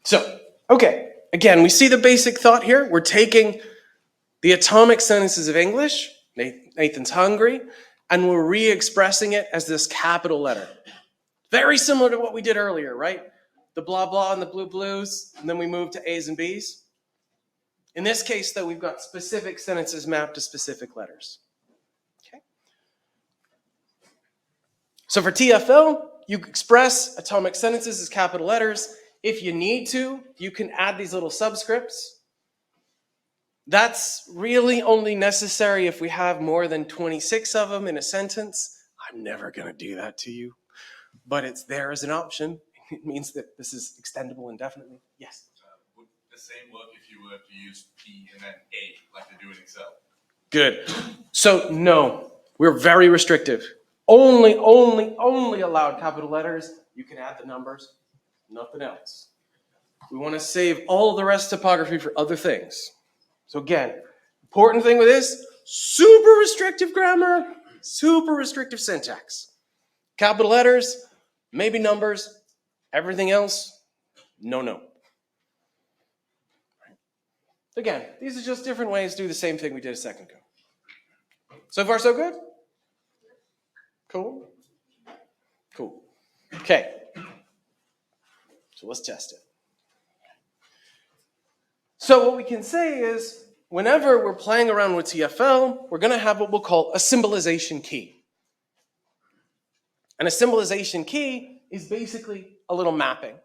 So, okay, again, we see the basic thought here. We're taking the atomic sentences of English, Nathan's hungry, and we're re-expressing it as this capital letter. Very similar to what we did earlier, right? The blah blah and the blue blues, and then we move to A's and B's. In this case, though, we've got specific sentences mapped to specific letters. Okay. So for TFL, you express atomic sentences as capital letters. If you need to, you can add these little subscripts. That's really only necessary if we have more than 26 of them in a sentence. I'm never going to do that to you, but it's there as an option. It means that this is extendable indefinitely. Yes? Would the same work if you were to use P and then A, like they do in Excel? Good. So no, we're very restrictive. Only allowed capital letters. You can add the numbers. nothing else. We want to save all the rest topography for other things. So again, important thing with this, super restrictive grammar, super restrictive syntax. Capital letters, maybe numbers, everything else, no. Again, these are just different ways to do the same thing we did a second ago. So far, so good? Cool? Cool. Okay. So let's test it. So what we can say is, whenever we're playing around with TFL, we're going to have what we'll call a symbolization key. And a symbolization key is basically a little mapping.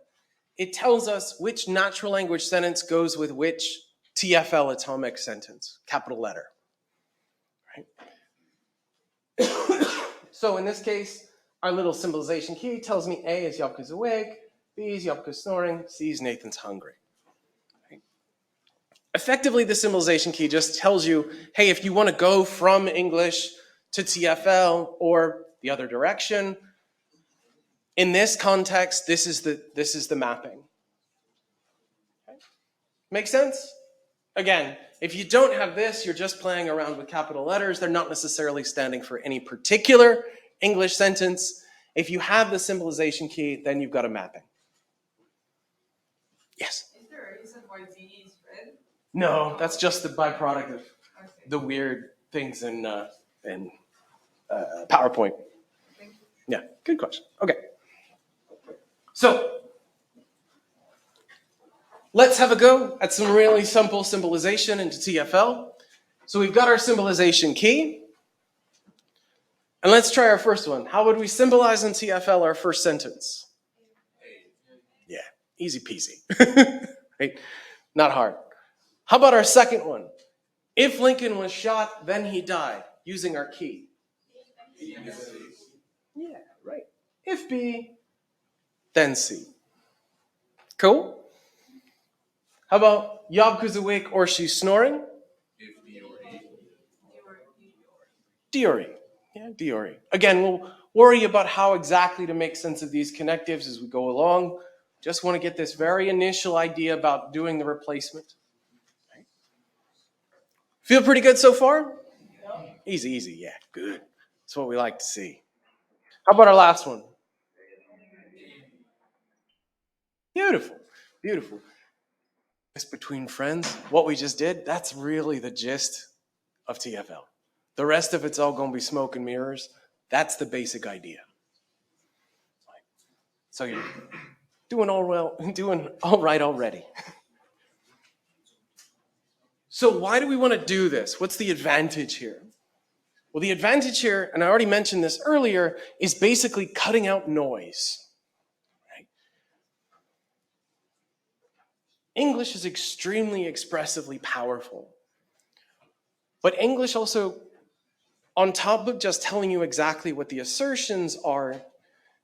It tells us which natural language sentence goes with which TFL atomic sentence, capital letter. Right? So in this case, our little symbolization key tells me A is Yopka's awake, B is Yopka's snoring, C is Nathan's hungry. Right? Effectively, the symbolization key just tells you, hey, if you want to go from English to TFL or the other direction, in this context, this is the mapping. Okay? Make sense? Again, if you don't have this, you're just playing around with capital letters. They're not necessarily standing for any particular English sentence. If you have the symbolization key, then you've got a mapping. Yes? Is there a reason why D is red? No, that's just the byproduct of Okay. the weird things in PowerPoint. Thank you. Yeah, good question. Okay. So, let's have a go at some really simple symbolization into TFL. So we've got our symbolization key. And let's try our first one. How would we symbolize in TFL our first sentence? Yeah, easy peasy. Right? Not hard. How about our second one? If Lincoln was shot, then he died, using our key. Yeah, right. If B, then C. Cool? How about Yobka's awake or she's snoring? Diori. Yeah, Diori. Again, we'll worry about how exactly to make sense of these connectives as we go along. Just want to get this very initial idea about doing the replacement. Feel pretty good so far? Easy, yeah, good. That's what we like to see. How about our last one? Beautiful. Just between friends, what we just did, that's really the gist of TFL. The rest of it's all going to be smoke and mirrors. That's the basic idea. So you're doing all right already. So why do we want to do this? What's the advantage here? Well, the advantage here, and I already mentioned this earlier, is basically cutting out noise. Right? English is extremely expressively powerful. But English also, on top of just telling you exactly what the assertions are,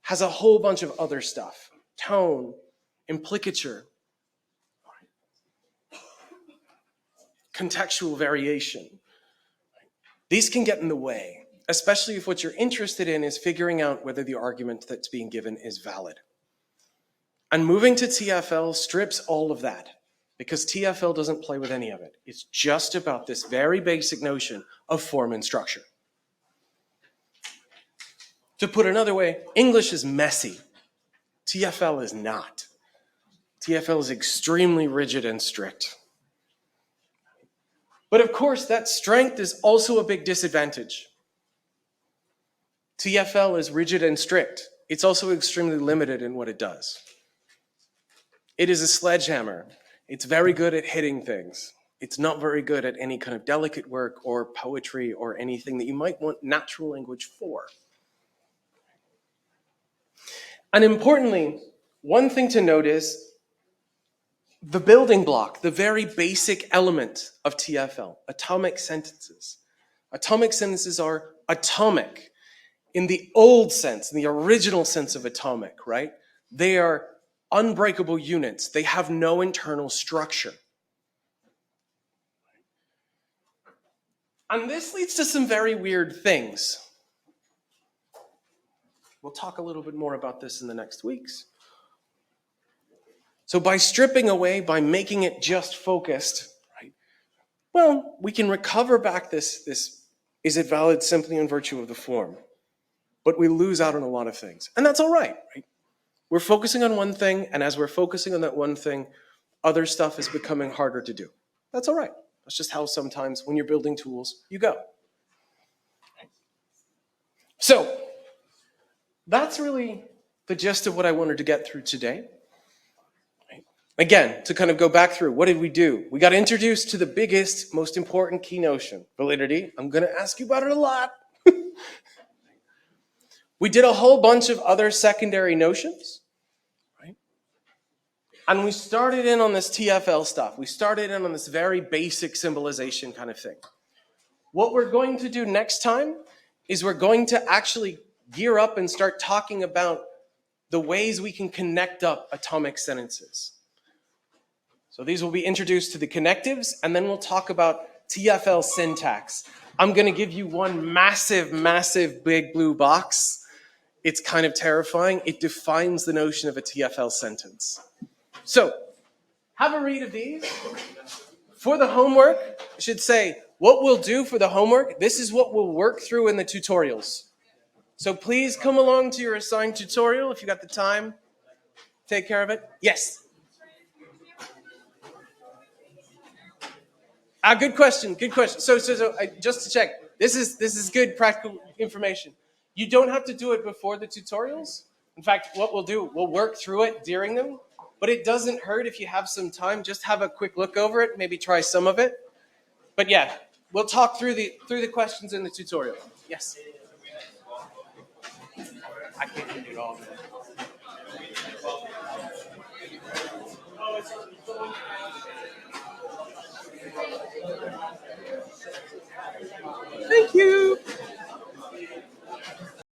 has a whole bunch of other stuff. Tone, implicature, contextual variation. These can get in the way, especially if what you're interested in is figuring out whether the argument that's being given is valid. And moving to TFL strips all of that, because TFL doesn't play with any of it. It's just about this very basic notion of form and structure. To put another way, English is messy. TFL is not. TFL is extremely rigid and strict. But of course, that strength is also a big disadvantage. TFL is rigid and strict. It's also extremely limited in what it does. It is a sledgehammer. It's very good at hitting things. It's not very good at any kind of delicate work or poetry or anything that you might want natural language for. And importantly, one thing to note is the building block, the very basic element of TFL, atomic sentences. Atomic sentences are atomic in the old sense, in the original sense of atomic, right? They are unbreakable units. They have no internal structure. And this leads to some very weird things. We'll talk a little bit more about this in the next weeks. So by stripping away, by making it just focused, right? Well, we can recover back this is it valid simply in virtue of the form? But we lose out on a lot of things. And that's all right, right? We're focusing on one thing, and as we're focusing on that one thing, other stuff is becoming harder to do. That's all right. That's just how sometimes when you're building tools, you go. So that's really the gist of what I wanted to get through today. Again, to kind of go back through, what did we do? We got introduced to the biggest, most important key notion, validity. I'm going to ask you about it a lot. We did a whole bunch of other secondary notions, right? And we started in on this TFL stuff. We started in on this very basic symbolization kind of thing. What we're going to do next time is we're going to actually gear up and start talking about the ways we can connect up atomic sentences. So these will be introduced to the connectives, and then we'll talk about TFL syntax. I'm going to give you one massive, massive big blue box. It's kind of terrifying. It defines the notion of a TFL sentence. So have a read of these. For the homework, I should say, what we'll do for the homework, this is what we'll work through in the tutorials. So please come along to your assigned tutorial if you got the time. Take care of it. Yes? Good question. Good question. So just to check, this is good practical information. You don't have to do it before the tutorials. In fact, what we'll do, we'll work through it during them. But it doesn't hurt if you have some time. Just have a quick look over it. Maybe try some of it. But yeah, we'll talk through the questions in the tutorial. Yes. I can't do it all. Thank you.